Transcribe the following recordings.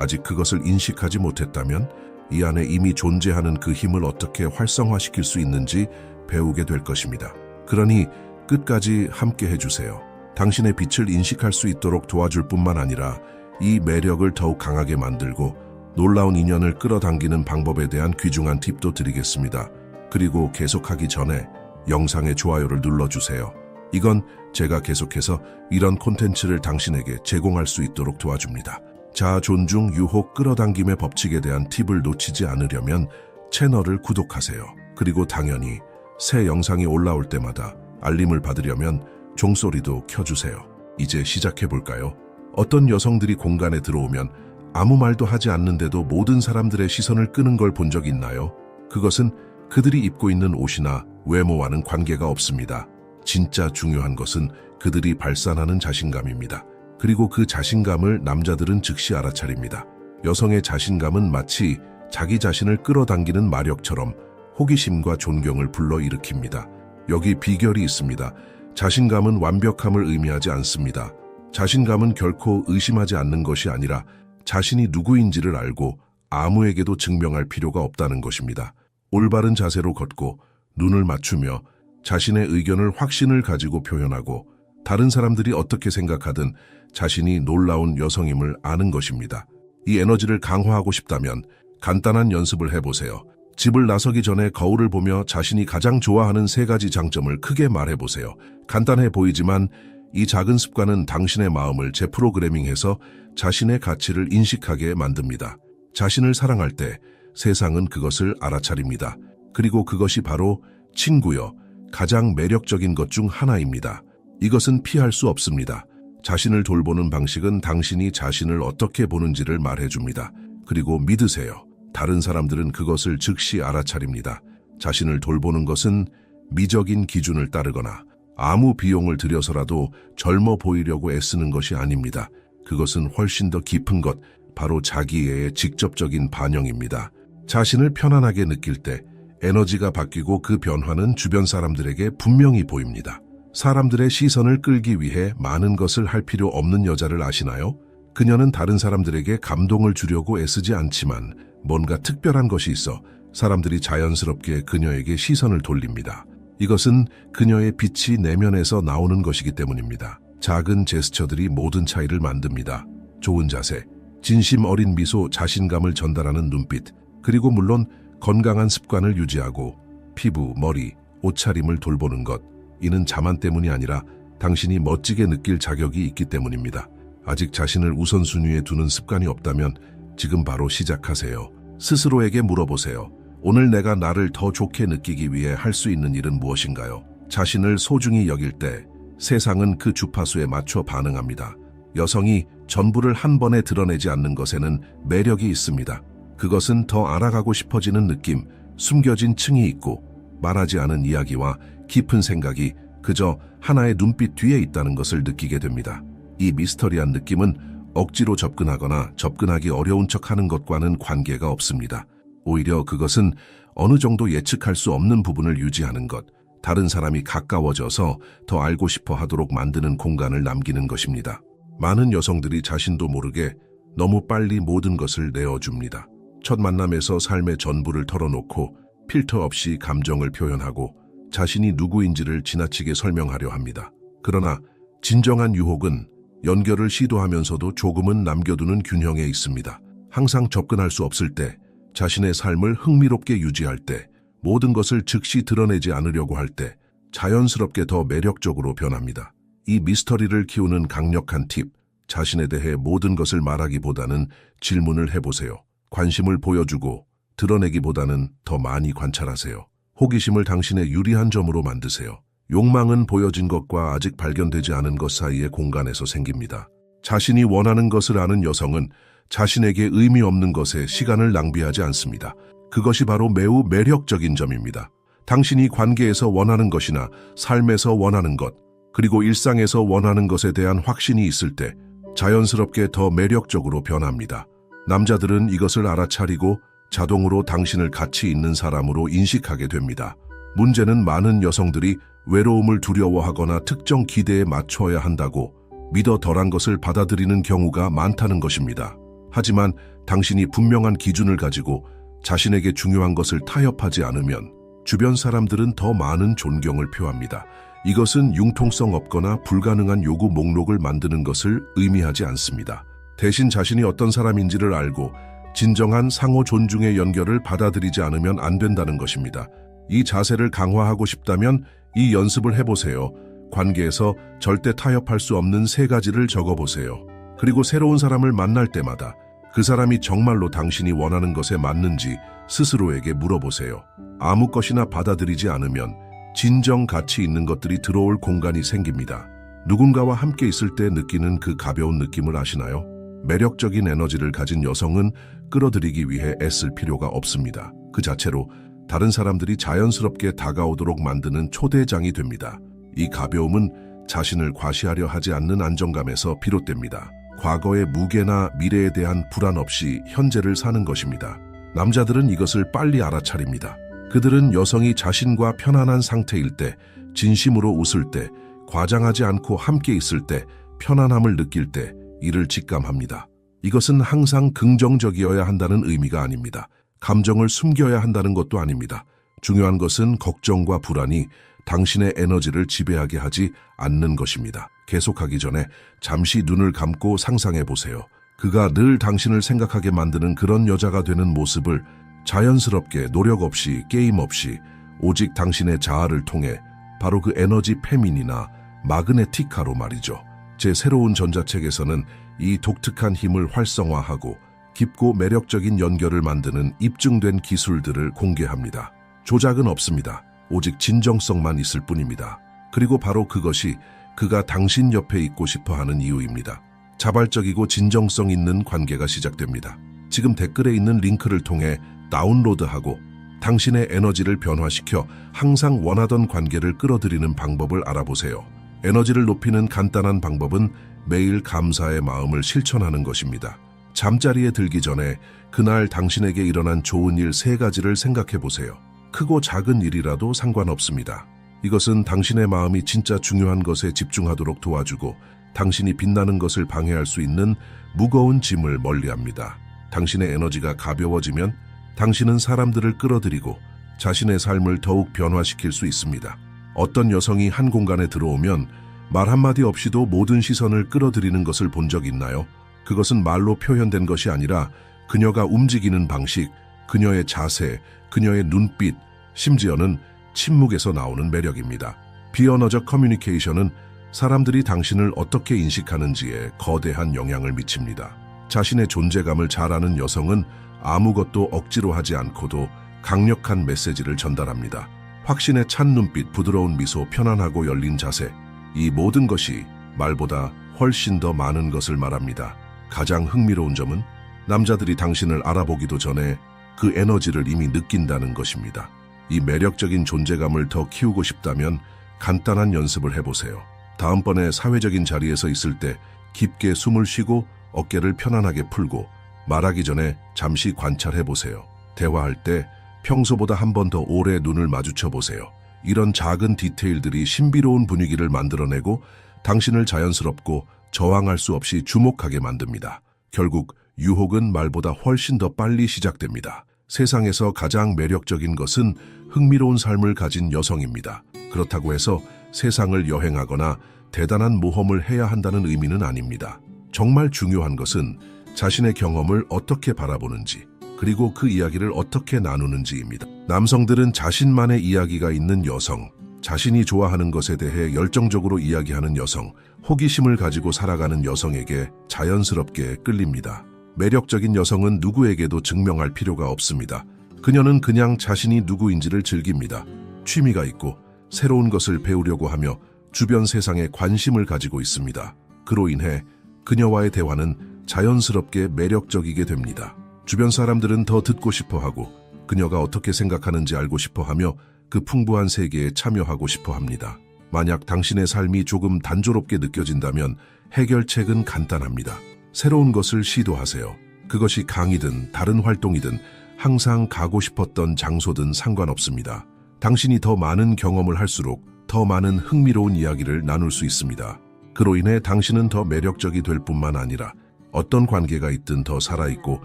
아직 그것을 인식하지 못했다면 이 안에 이미 존재하는 그 힘을 어떻게 활성화시킬 수 있는지 배우게 될 것입니다. 그러니 끝까지 함께 해주세요. 당신의 빛을 인식할 수 있도록 도와줄 뿐만 아니라 이 매력을 더욱 강하게 만들고 놀라운 인연을 끌어당기는 방법에 대한 귀중한 팁도 드리겠습니다. 그리고 계속하기 전에 영상의 좋아요를 눌러주세요. 이건 제가 계속해서 이런 콘텐츠를 당신에게 제공할 수 있도록 도와줍니다. 자아 존중, 유혹, 끌어당김의 법칙에 대한 팁을 놓치지 않으려면 채널을 구독하세요. 그리고 당연히 새 영상이 올라올 때마다 알림을 받으려면 종소리도 켜주세요. 이제 시작해볼까요? 어떤 여성들이 공간에 들어오면 아무 말도 하지 않는데도 모든 사람들의 시선을 끄는 걸 본 적 있나요? 그것은 그들이 입고 있는 옷이나 외모와는 관계가 없습니다. 진짜 중요한 것은 그들이 발산하는 자신감입니다. 그리고 그 자신감을 남자들은 즉시 알아차립니다. 여성의 자신감은 마치 자기 자신을 끌어당기는 마력처럼 호기심과 존경을 불러일으킵니다. 여기 비결이 있습니다. 자신감은 완벽함을 의미하지 않습니다. 자신감은 결코 의심하지 않는 것이 아니라 자신이 누구인지를 알고 아무에게도 증명할 필요가 없다는 것입니다. 올바른 자세로 걷고 눈을 맞추며 자신의 의견을 확신을 가지고 표현하고 다른 사람들이 어떻게 생각하든 자신이 놀라운 여성임을 아는 것입니다. 이 에너지를 강화하고 싶다면 간단한 연습을 해보세요. 집을 나서기 전에 거울을 보며 자신이 가장 좋아하는 3가지 장점을 크게 말해보세요. 간단해 보이지만 이 작은 습관은 당신의 마음을 재프로그래밍해서 자신의 가치를 인식하게 만듭니다. 자신을 사랑할 때 세상은 그것을 알아차립니다. 그리고 그것이 바로 친구여, 가장 매력적인 것 중 하나입니다. 이것은 피할 수 없습니다. 자신을 돌보는 방식은 당신이 자신을 어떻게 보는지를 말해줍니다. 그리고 믿으세요. 다른 사람들은 그것을 즉시 알아차립니다. 자신을 돌보는 것은 미적인 기준을 따르거나 아무 비용을 들여서라도 젊어 보이려고 애쓰는 것이 아닙니다. 그것은 훨씬 더 깊은 것, 바로 자기애의 직접적인 반영입니다. 자신을 편안하게 느낄 때 에너지가 바뀌고 그 변화는 주변 사람들에게 분명히 보입니다. 사람들의 시선을 끌기 위해 많은 것을 할 필요 없는 여자를 아시나요? 그녀는 다른 사람들에게 감동을 주려고 애쓰지 않지만 뭔가 특별한 것이 있어 사람들이 자연스럽게 그녀에게 시선을 돌립니다. 이것은 그녀의 빛이 내면에서 나오는 것이기 때문입니다. 작은 제스처들이 모든 차이를 만듭니다. 좋은 자세, 진심 어린 미소, 자신감을 전달하는 눈빛, 그리고 물론 건강한 습관을 유지하고 피부, 머리, 옷차림을 돌보는 것. 이는 자만 때문이 아니라 당신이 멋지게 느낄 자격이 있기 때문입니다. 아직 자신을 우선순위에 두는 습관이 없다면 지금 바로 시작하세요. 스스로에게 물어보세요. 오늘 내가 나를 더 좋게 느끼기 위해 할 수 있는 일은 무엇인가요? 자신을 소중히 여길 때 세상은 그 주파수에 맞춰 반응합니다. 여성이 전부를 한 번에 드러내지 않는 것에는 매력이 있습니다. 그것은 더 알아가고 싶어지는 느낌, 숨겨진 층이 있고 말하지 않은 이야기와 깊은 생각이 그저 하나의 눈빛 뒤에 있다는 것을 느끼게 됩니다. 이 미스터리한 느낌은 억지로 접근하거나 접근하기 어려운 척하는 것과는 관계가 없습니다. 오히려 그것은 어느 정도 예측할 수 없는 부분을 유지하는 것, 다른 사람이 가까워져서 더 알고 싶어 하도록 만드는 공간을 남기는 것입니다. 많은 여성들이 자신도 모르게 너무 빨리 모든 것을 내어줍니다. 첫 만남에서 삶의 전부를 털어놓고 필터 없이 감정을 표현하고 자신이 누구인지를 지나치게 설명하려 합니다. 그러나 진정한 유혹은 연결을 시도하면서도 조금은 남겨두는 균형에 있습니다. 항상 접근할 수 없을 때, 자신의 삶을 흥미롭게 유지할 때, 모든 것을 즉시 드러내지 않으려고 할 때 자연스럽게 더 매력적으로 변합니다. 이 미스터리를 키우는 강력한 팁, 자신에 대해 모든 것을 말하기보다는 질문을 해보세요. 관심을 보여주고 드러내기보다는 더 많이 관찰하세요. 호기심을 당신의 유리한 점으로 만드세요. 욕망은 보여진 것과 아직 발견되지 않은 것 사이의 공간에서 생깁니다. 자신이 원하는 것을 아는 여성은 자신에게 의미 없는 것에 시간을 낭비하지 않습니다. 그것이 바로 매우 매력적인 점입니다. 당신이 관계에서 원하는 것이나 삶에서 원하는 것, 그리고 일상에서 원하는 것에 대한 확신이 있을 때 자연스럽게 더 매력적으로 변합니다. 남자들은 이것을 알아차리고 자동으로 당신을 가치 있는 사람으로 인식하게 됩니다. 문제는 많은 여성들이 외로움을 두려워하거나 특정 기대에 맞춰야 한다고 믿어 덜한 것을 받아들이는 경우가 많다는 것입니다. 하지만 당신이 분명한 기준을 가지고 자신에게 중요한 것을 타협하지 않으면 주변 사람들은 더 많은 존경을 표합니다. 이것은 융통성 없거나 불가능한 요구 목록을 만드는 것을 의미하지 않습니다. 대신 자신이 어떤 사람인지를 알고 진정한 상호 존중의 연결을 받아들이지 않으면 안 된다는 것입니다. 이 자세를 강화하고 싶다면 이 연습을 해보세요. 관계에서 절대 타협할 수 없는 3가지를 적어보세요. 그리고 새로운 사람을 만날 때마다 그 사람이 정말로 당신이 원하는 것에 맞는지 스스로에게 물어보세요. 아무 것이나 받아들이지 않으면 진정 가치 있는 것들이 들어올 공간이 생깁니다. 누군가와 함께 있을 때 느끼는 그 가벼운 느낌을 아시나요? 매력적인 에너지를 가진 여성은 끌어들이기 위해 애쓸 필요가 없습니다. 그 자체로 다른 사람들이 자연스럽게 다가오도록 만드는 초대장이 됩니다. 이 가벼움은 자신을 과시하려 하지 않는 안정감에서 비롯됩니다. 과거의 무게나 미래에 대한 불안 없이 현재를 사는 것입니다. 남자들은 이것을 빨리 알아차립니다. 그들은 여성이 자신과 편안한 상태일 때, 진심으로 웃을 때, 과장하지 않고 함께 있을 때, 편안함을 느낄 때 이를 직감합니다. 이것은 항상 긍정적이어야 한다는 의미가 아닙니다. 감정을 숨겨야 한다는 것도 아닙니다. 중요한 것은 걱정과 불안이 당신의 에너지를 지배하게 하지 않는 것입니다. 계속하기 전에 잠시 눈을 감고 상상해 보세요. 그가 늘 당신을 생각하게 만드는 그런 여자가 되는 모습을 자연스럽게 노력 없이 게임 없이 오직 당신의 자아를 통해 바로 그 에너지 페민이나 마그네티카로 말이죠. 제 새로운 전자책에서는 이 독특한 힘을 활성화하고 깊고 매력적인 연결을 만드는 입증된 기술들을 공개합니다. 조작은 없습니다. 오직 진정성만 있을 뿐입니다. 그리고 바로 그것이 그가 당신 옆에 있고 싶어 하는 이유입니다. 자발적이고 진정성 있는 관계가 시작됩니다. 지금 댓글에 있는 링크를 통해 다운로드하고 당신의 에너지를 변화시켜 항상 원하던 관계를 끌어들이는 방법을 알아보세요. 에너지를 높이는 간단한 방법은 매일 감사의 마음을 실천하는 것입니다. 잠자리에 들기 전에 그날 당신에게 일어난 좋은 일 3가지를 생각해 보세요. 크고 작은 일이라도 상관없습니다. 이것은 당신의 마음이 진짜 중요한 것에 집중하도록 도와주고 당신이 빛나는 것을 방해할 수 있는 무거운 짐을 멀리합니다. 당신의 에너지가 가벼워지면 당신은 사람들을 끌어들이고 자신의 삶을 더욱 변화시킬 수 있습니다. 어떤 여성이 한 공간에 들어오면 말 한마디 없이도 모든 시선을 끌어들이는 것을 본 적 있나요? 그것은 말로 표현된 것이 아니라 그녀가 움직이는 방식, 그녀의 자세, 그녀의 눈빛, 심지어는 침묵에서 나오는 매력입니다. 비언어적 커뮤니케이션은 사람들이 당신을 어떻게 인식하는지에 거대한 영향을 미칩니다. 자신의 존재감을 잘 아는 여성은 아무것도 억지로 하지 않고도 강력한 메시지를 전달합니다. 확신에 찬 눈빛, 부드러운 미소, 편안하고 열린 자세, 이 모든 것이 말보다 훨씬 더 많은 것을 말합니다. 가장 흥미로운 점은 남자들이 당신을 알아보기도 전에 그 에너지를 이미 느낀다는 것입니다. 이 매력적인 존재감을 더 키우고 싶다면 간단한 연습을 해보세요. 다음번에 사회적인 자리에서 있을 때 깊게 숨을 쉬고 어깨를 편안하게 풀고 말하기 전에 잠시 관찰해보세요. 대화할 때 평소보다 한 번 더 오래 눈을 마주쳐 보세요. 이런 작은 디테일들이 신비로운 분위기를 만들어내고 당신을 자연스럽고 저항할 수 없이 주목하게 만듭니다. 결국 유혹은 말보다 훨씬 더 빨리 시작됩니다. 세상에서 가장 매력적인 것은 흥미로운 삶을 가진 여성입니다. 그렇다고 해서 세상을 여행하거나 대단한 모험을 해야 한다는 의미는 아닙니다. 정말 중요한 것은 자신의 경험을 어떻게 바라보는지, 그리고 그 이야기를 어떻게 나누는지입니다. 남성들은 자신만의 이야기가 있는 여성, 자신이 좋아하는 것에 대해 열정적으로 이야기하는 여성, 호기심을 가지고 살아가는 여성에게 자연스럽게 끌립니다. 매력적인 여성은 누구에게도 증명할 필요가 없습니다. 그녀는 그냥 자신이 누구인지를 즐깁니다. 취미가 있고 새로운 것을 배우려고 하며 주변 세상에 관심을 가지고 있습니다. 그로 인해 그녀와의 대화는 자연스럽게 매력적이게 됩니다. 주변 사람들은 더 듣고 싶어하고 그녀가 어떻게 생각하는지 알고 싶어하며 그 풍부한 세계에 참여하고 싶어합니다. 만약 당신의 삶이 조금 단조롭게 느껴진다면 해결책은 간단합니다. 새로운 것을 시도하세요. 그것이 강의든 다른 활동이든 항상 가고 싶었던 장소든 상관없습니다. 당신이 더 많은 경험을 할수록 더 많은 흥미로운 이야기를 나눌 수 있습니다. 그로 인해 당신은 더 매력적이 될 뿐만 아니라 어떤 관계가 있든 더 살아있고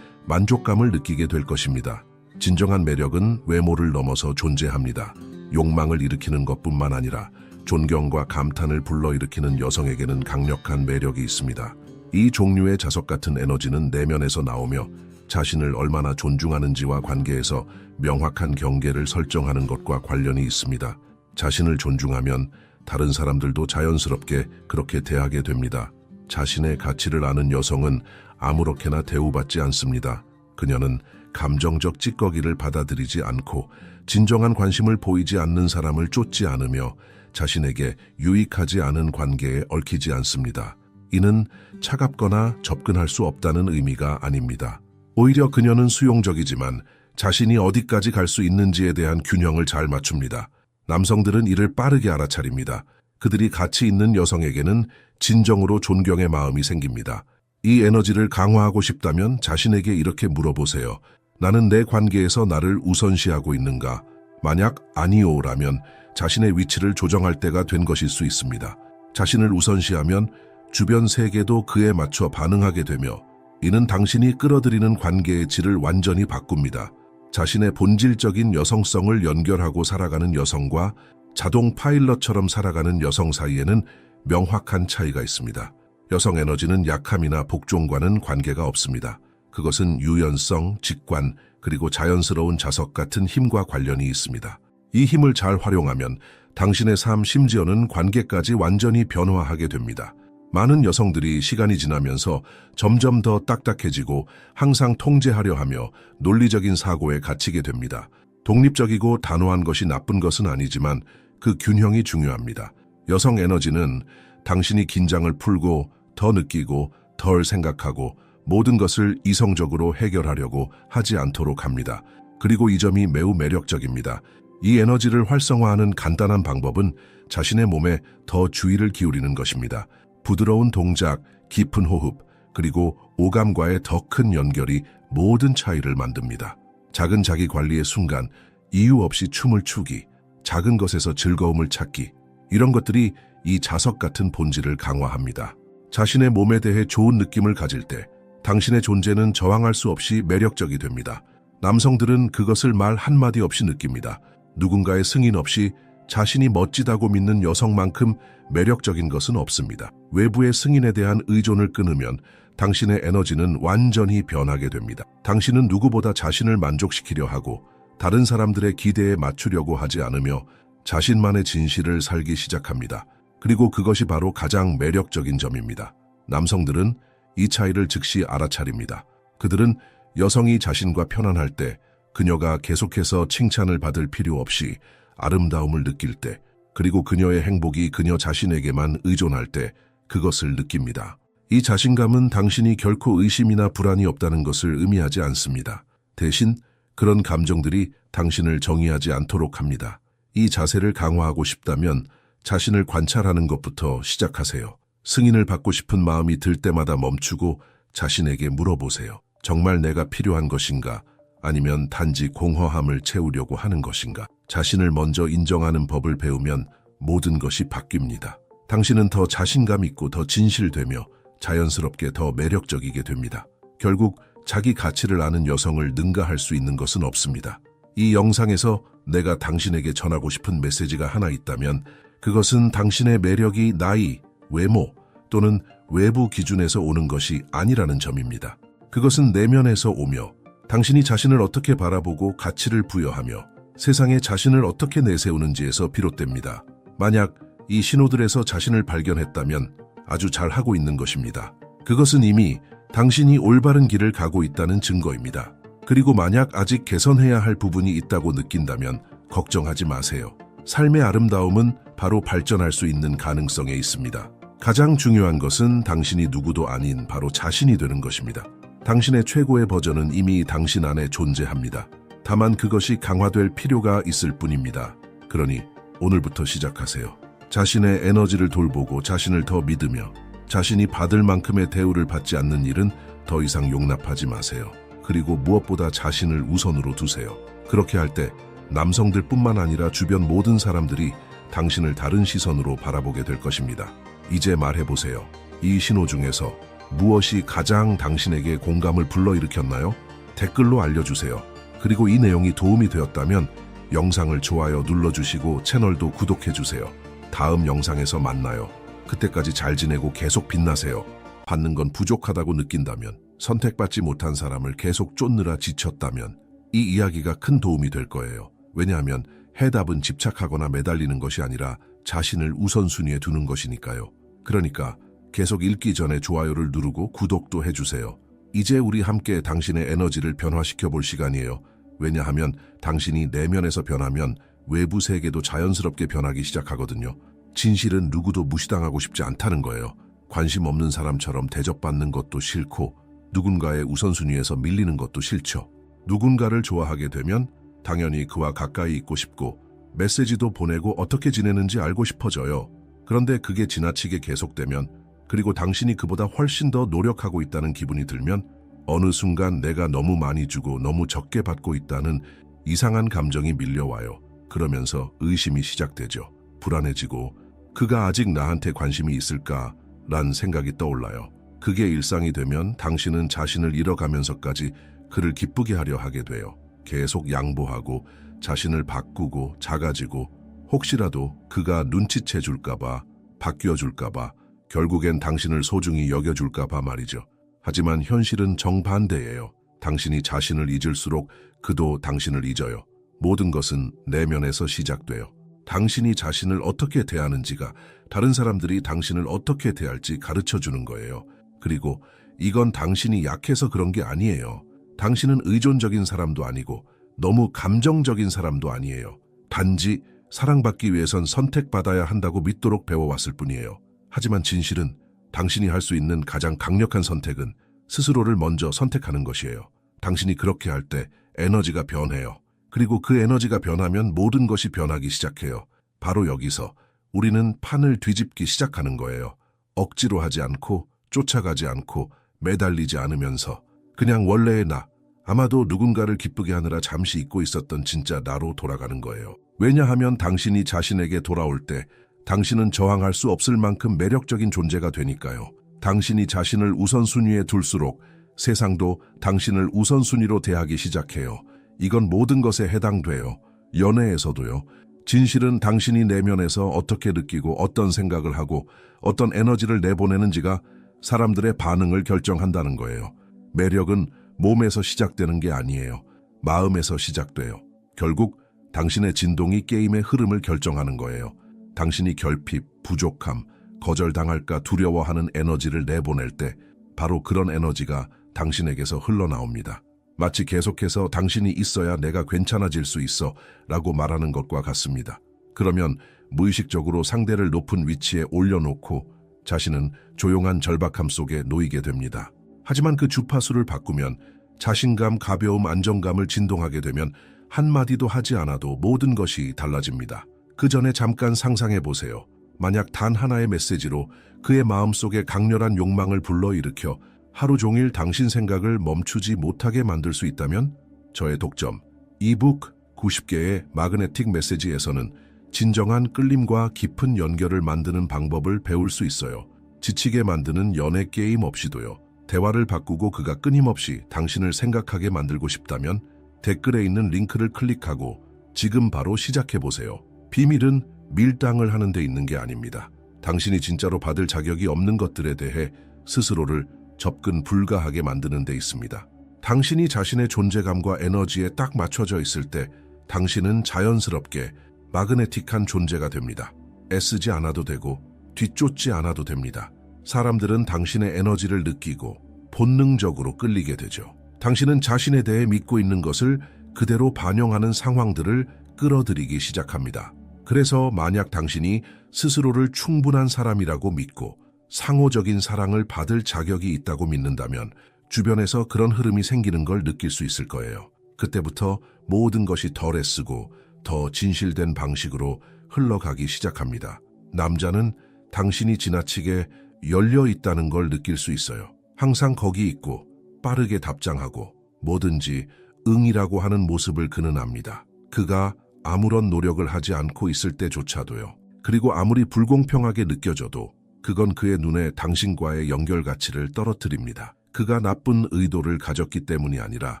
만족감을 느끼게 될 것입니다. 진정한 매력은 외모를 넘어서 존재합니다. 욕망을 일으키는 것뿐만 아니라 존경과 감탄을 불러일으키는 여성에게는 강력한 매력이 있습니다. 이 종류의 자석 같은 에너지는 내면에서 나오며 자신을 얼마나 존중하는지와 관계에서 명확한 경계를 설정하는 것과 관련이 있습니다. 자신을 존중하면 다른 사람들도 자연스럽게 그렇게 대하게 됩니다. 자신의 가치를 아는 여성은 아무렇게나 대우받지 않습니다. 그녀는 감정적 찌꺼기를 받아들이지 않고 진정한 관심을 보이지 않는 사람을 쫓지 않으며 자신에게 유익하지 않은 관계에 얽히지 않습니다. 이는 차갑거나 접근할 수 없다는 의미가 아닙니다. 오히려 그녀는 수용적이지만 자신이 어디까지 갈 수 있는지에 대한 균형을 잘 맞춥니다. 남성들은 이를 빠르게 알아차립니다. 그들이 가치 있는 여성에게는 진정으로 존경의 마음이 생깁니다. 이 에너지를 강화하고 싶다면 자신에게 이렇게 물어보세요. 나는 내 관계에서 나를 우선시하고 있는가? 만약 아니오라면 자신의 위치를 조정할 때가 된 것일 수 있습니다. 자신을 우선시하면 주변 세계도 그에 맞춰 반응하게 되며 이는 당신이 끌어들이는 관계의 질을 완전히 바꿉니다. 자신의 본질적인 여성성을 연결하고 살아가는 여성과 자동 파일럿처럼 살아가는 여성 사이에는 명확한 차이가 있습니다. 여성 에너지는 약함이나 복종과는 관계가 없습니다. 그것은 유연성, 직관, 그리고 자연스러운 자석 같은 힘과 관련이 있습니다. 이 힘을 잘 활용하면 당신의 삶 심지어는 관계까지 완전히 변화하게 됩니다. 많은 여성들이 시간이 지나면서 점점 더 딱딱해지고 항상 통제하려 하며 논리적인 사고에 갇히게 됩니다. 독립적이고 단호한 것이 나쁜 것은 아니지만 그 균형이 중요합니다. 여성 에너지는 당신이 긴장을 풀고 더 느끼고 덜 생각하고 모든 것을 이성적으로 해결하려고 하지 않도록 합니다. 그리고 이 점이 매우 매력적입니다. 이 에너지를 활성화하는 간단한 방법은 자신의 몸에 더 주의를 기울이는 것입니다. 부드러운 동작, 깊은 호흡, 그리고 오감과의 더 큰 연결이 모든 차이를 만듭니다. 작은 자기 관리의 순간, 이유 없이 춤을 추기, 작은 것에서 즐거움을 찾기, 이런 것들이 이 자석 같은 본질을 강화합니다. 자신의 몸에 대해 좋은 느낌을 가질 때 당신의 존재는 저항할 수 없이 매력적이 됩니다. 남성들은 그것을 말 한마디 없이 느낍니다. 누군가의 승인 없이 자신이 멋지다고 믿는 여성만큼 매력적인 것은 없습니다. 외부의 승인에 대한 의존을 끊으면 당신의 에너지는 완전히 변하게 됩니다. 당신은 누구보다 자신을 만족시키려 하고 다른 사람들의 기대에 맞추려고 하지 않으며 자신만의 진실을 살기 시작합니다. 그리고 그것이 바로 가장 매력적인 점입니다. 남성들은 이 차이를 즉시 알아차립니다. 그들은 여성이 자신과 편안할 때, 그녀가 계속해서 칭찬을 받을 필요 없이 아름다움을 느낄 때, 그리고 그녀의 행복이 그녀 자신에게만 의존할 때 그것을 느낍니다. 이 자신감은 당신이 결코 의심이나 불안이 없다는 것을 의미하지 않습니다. 대신 그런 감정들이 당신을 정의하지 않도록 합니다. 이 자세를 강화하고 싶다면 자신을 관찰하는 것부터 시작하세요. 승인을 받고 싶은 마음이 들 때마다 멈추고 자신에게 물어보세요. 정말 내가 필요한 것인가? 아니면 단지 공허함을 채우려고 하는 것인가? 자신을 먼저 인정하는 법을 배우면 모든 것이 바뀝니다. 당신은 더 자신감 있고 더 진실되며 자연스럽게 더 매력적이게 됩니다. 결국 자기 가치를 아는 여성을 능가할 수 있는 것은 없습니다. 이 영상에서 내가 당신에게 전하고 싶은 메시지가 하나 있다면 그것은 당신의 매력이 나이, 외모 또는 외부 기준에서 오는 것이 아니라는 점입니다. 그것은 내면에서 오며 당신이 자신을 어떻게 바라보고 가치를 부여하며 세상에 자신을 어떻게 내세우는지에서 비롯됩니다. 만약 이 신호들에서 자신을 발견했다면 아주 잘하고 있는 것입니다. 그것은 이미 당신이 올바른 길을 가고 있다는 증거입니다. 그리고 만약 아직 개선해야 할 부분이 있다고 느낀다면 걱정하지 마세요. 삶의 아름다움은 바로 발전할 수 있는 가능성에 있습니다. 가장 중요한 것은 당신이 누구도 아닌 바로 자신이 되는 것입니다. 당신의 최고의 버전은 이미 당신 안에 존재합니다. 다만 그것이 강화될 필요가 있을 뿐입니다. 그러니 오늘부터 시작하세요. 자신의 에너지를 돌보고 자신을 더 믿으며 자신이 받을 만큼의 대우를 받지 않는 일은 더 이상 용납하지 마세요. 그리고 무엇보다 자신을 우선으로 두세요. 그렇게 할 때 남성들뿐만 아니라 주변 모든 사람들이 당신을 다른 시선으로 바라보게 될 것입니다. 이제 말해보세요. 이 신호 중에서 무엇이 가장 당신에게 공감을 불러일으켰나요? 댓글로 알려주세요. 그리고 이 내용이 도움이 되었다면 영상을 좋아요 눌러주시고 채널도 구독해주세요. 다음 영상에서 만나요. 그때까지 잘 지내고 계속 빛나세요. 받는 건 부족하다고 느낀다면, 선택받지 못한 사람을 계속 쫓느라 지쳤다면 이 이야기가 큰 도움이 될 거예요. 왜냐하면 해답은 집착하거나 매달리는 것이 아니라 자신을 우선순위에 두는 것이니까요. 그러니까 계속 읽기 전에 좋아요를 누르고 구독도 해주세요. 이제 우리 함께 당신의 에너지를 변화시켜 볼 시간이에요. 왜냐하면 당신이 내면에서 변하면 외부 세계도 자연스럽게 변하기 시작하거든요. 진실은 누구도 무시당하고 싶지 않다는 거예요. 관심 없는 사람처럼 대접받는 것도 싫고 누군가의 우선순위에서 밀리는 것도 싫죠. 누군가를 좋아하게 되면 당연히 그와 가까이 있고 싶고 메시지도 보내고 어떻게 지내는지 알고 싶어져요. 그런데 그게 지나치게 계속되면, 그리고 당신이 그보다 훨씬 더 노력하고 있다는 기분이 들면 어느 순간 내가 너무 많이 주고 너무 적게 받고 있다는 이상한 감정이 밀려와요. 그러면서 의심이 시작되죠. 불안해지고 그가 아직 나한테 관심이 있을까란 생각이 떠올라요. 그게 일상이 되면 당신은 자신을 잃어가면서까지 그를 기쁘게 하려 하게 돼요. 계속 양보하고 자신을 바꾸고 작아지고 혹시라도 그가 눈치채 줄까봐, 바뀌어 줄까봐, 결국엔 당신을 소중히 여겨줄까봐 말이죠. 하지만 현실은 정반대예요. 당신이 자신을 잊을수록 그도 당신을 잊어요. 모든 것은 내면에서 시작돼요. 당신이 자신을 어떻게 대하는지가 다른 사람들이 당신을 어떻게 대할지 가르쳐주는 거예요. 그리고 이건 당신이 약해서 그런 게 아니에요. 당신은 의존적인 사람도 아니고 너무 감정적인 사람도 아니에요. 단지 사랑받기 위해선 선택받아야 한다고 믿도록 배워왔을 뿐이에요. 하지만 진실은 당신이 할 수 있는 가장 강력한 선택은 스스로를 먼저 선택하는 것이에요. 당신이 그렇게 할 때 에너지가 변해요. 그리고 그 에너지가 변하면 모든 것이 변하기 시작해요. 바로 여기서 우리는 판을 뒤집기 시작하는 거예요. 억지로 하지 않고 쫓아가지 않고 매달리지 않으면서 그냥 원래의 나, 아마도 누군가를 기쁘게 하느라 잠시 잊고 있었던 진짜 나로 돌아가는 거예요. 왜냐하면 당신이 자신에게 돌아올 때 당신은 저항할 수 없을 만큼 매력적인 존재가 되니까요. 당신이 자신을 우선순위에 둘수록 세상도 당신을 우선순위로 대하기 시작해요. 이건 모든 것에 해당돼요. 연애에서도요. 진실은 당신이 내면에서 어떻게 느끼고 어떤 생각을 하고 어떤 에너지를 내보내는지가 사람들의 반응을 결정한다는 거예요. 매력은 몸에서 시작되는 게 아니에요. 마음에서 시작돼요. 결국 당신의 진동이 게임의 흐름을 결정하는 거예요. 당신이 결핍, 부족함, 거절당할까 두려워하는 에너지를 내보낼 때 바로 그런 에너지가 당신에게서 흘러나옵니다. 마치 계속해서 당신이 있어야 내가 괜찮아질 수 있어 라고 말하는 것과 같습니다. 그러면 무의식적으로 상대를 높은 위치에 올려놓고 자신은 조용한 절박함 속에 놓이게 됩니다. 하지만 그 주파수를 바꾸면 자신감, 가벼움, 안정감을 진동하게 되면 한마디도 하지 않아도 모든 것이 달라집니다. 그 전에 잠깐 상상해 보세요. 만약 단 하나의 메시지로 그의 마음속에 강렬한 욕망을 불러일으켜 하루 종일 당신 생각을 멈추지 못하게 만들 수 있다면, 저의 독점 이북 90개의 마그네틱 메시지에서는 진정한 끌림과 깊은 연결을 만드는 방법을 배울 수 있어요. 지치게 만드는 연애 게임 없이도요. 대화를 바꾸고 그가 끊임없이 당신을 생각하게 만들고 싶다면 댓글에 있는 링크를 클릭하고 지금 바로 시작해보세요. 비밀은 밀당을 하는 데 있는 게 아닙니다. 당신이 진짜로 받을 자격이 없는 것들에 대해 스스로를 접근 불가하게 만드는 데 있습니다. 당신이 자신의 존재감과 에너지에 딱 맞춰져 있을 때 당신은 자연스럽게 마그네틱한 존재가 됩니다. 애쓰지 않아도 되고 뒤쫓지 않아도 됩니다. 사람들은 당신의 에너지를 느끼고 본능적으로 끌리게 되죠. 당신은 자신에 대해 믿고 있는 것을 그대로 반영하는 상황들을 끌어들이기 시작합니다. 그래서 만약 당신이 스스로를 충분한 사람이라고 믿고 상호적인 사랑을 받을 자격이 있다고 믿는다면 주변에서 그런 흐름이 생기는 걸 느낄 수 있을 거예요. 그때부터 모든 것이 덜 애쓰고 더 진실된 방식으로 흘러가기 시작합니다. 남자는 당신이 지나치게 열려 있다는 걸 느낄 수 있어요. 항상 거기 있고 빠르게 답장하고 뭐든지 응이라고 하는 모습을 그는 압니다. 그가 아무런 노력을 하지 않고 있을 때조차도요. 그리고 아무리 불공평하게 느껴져도 그건 그의 눈에 당신과의 연결 가치를 떨어뜨립니다. 그가 나쁜 의도를 가졌기 때문이 아니라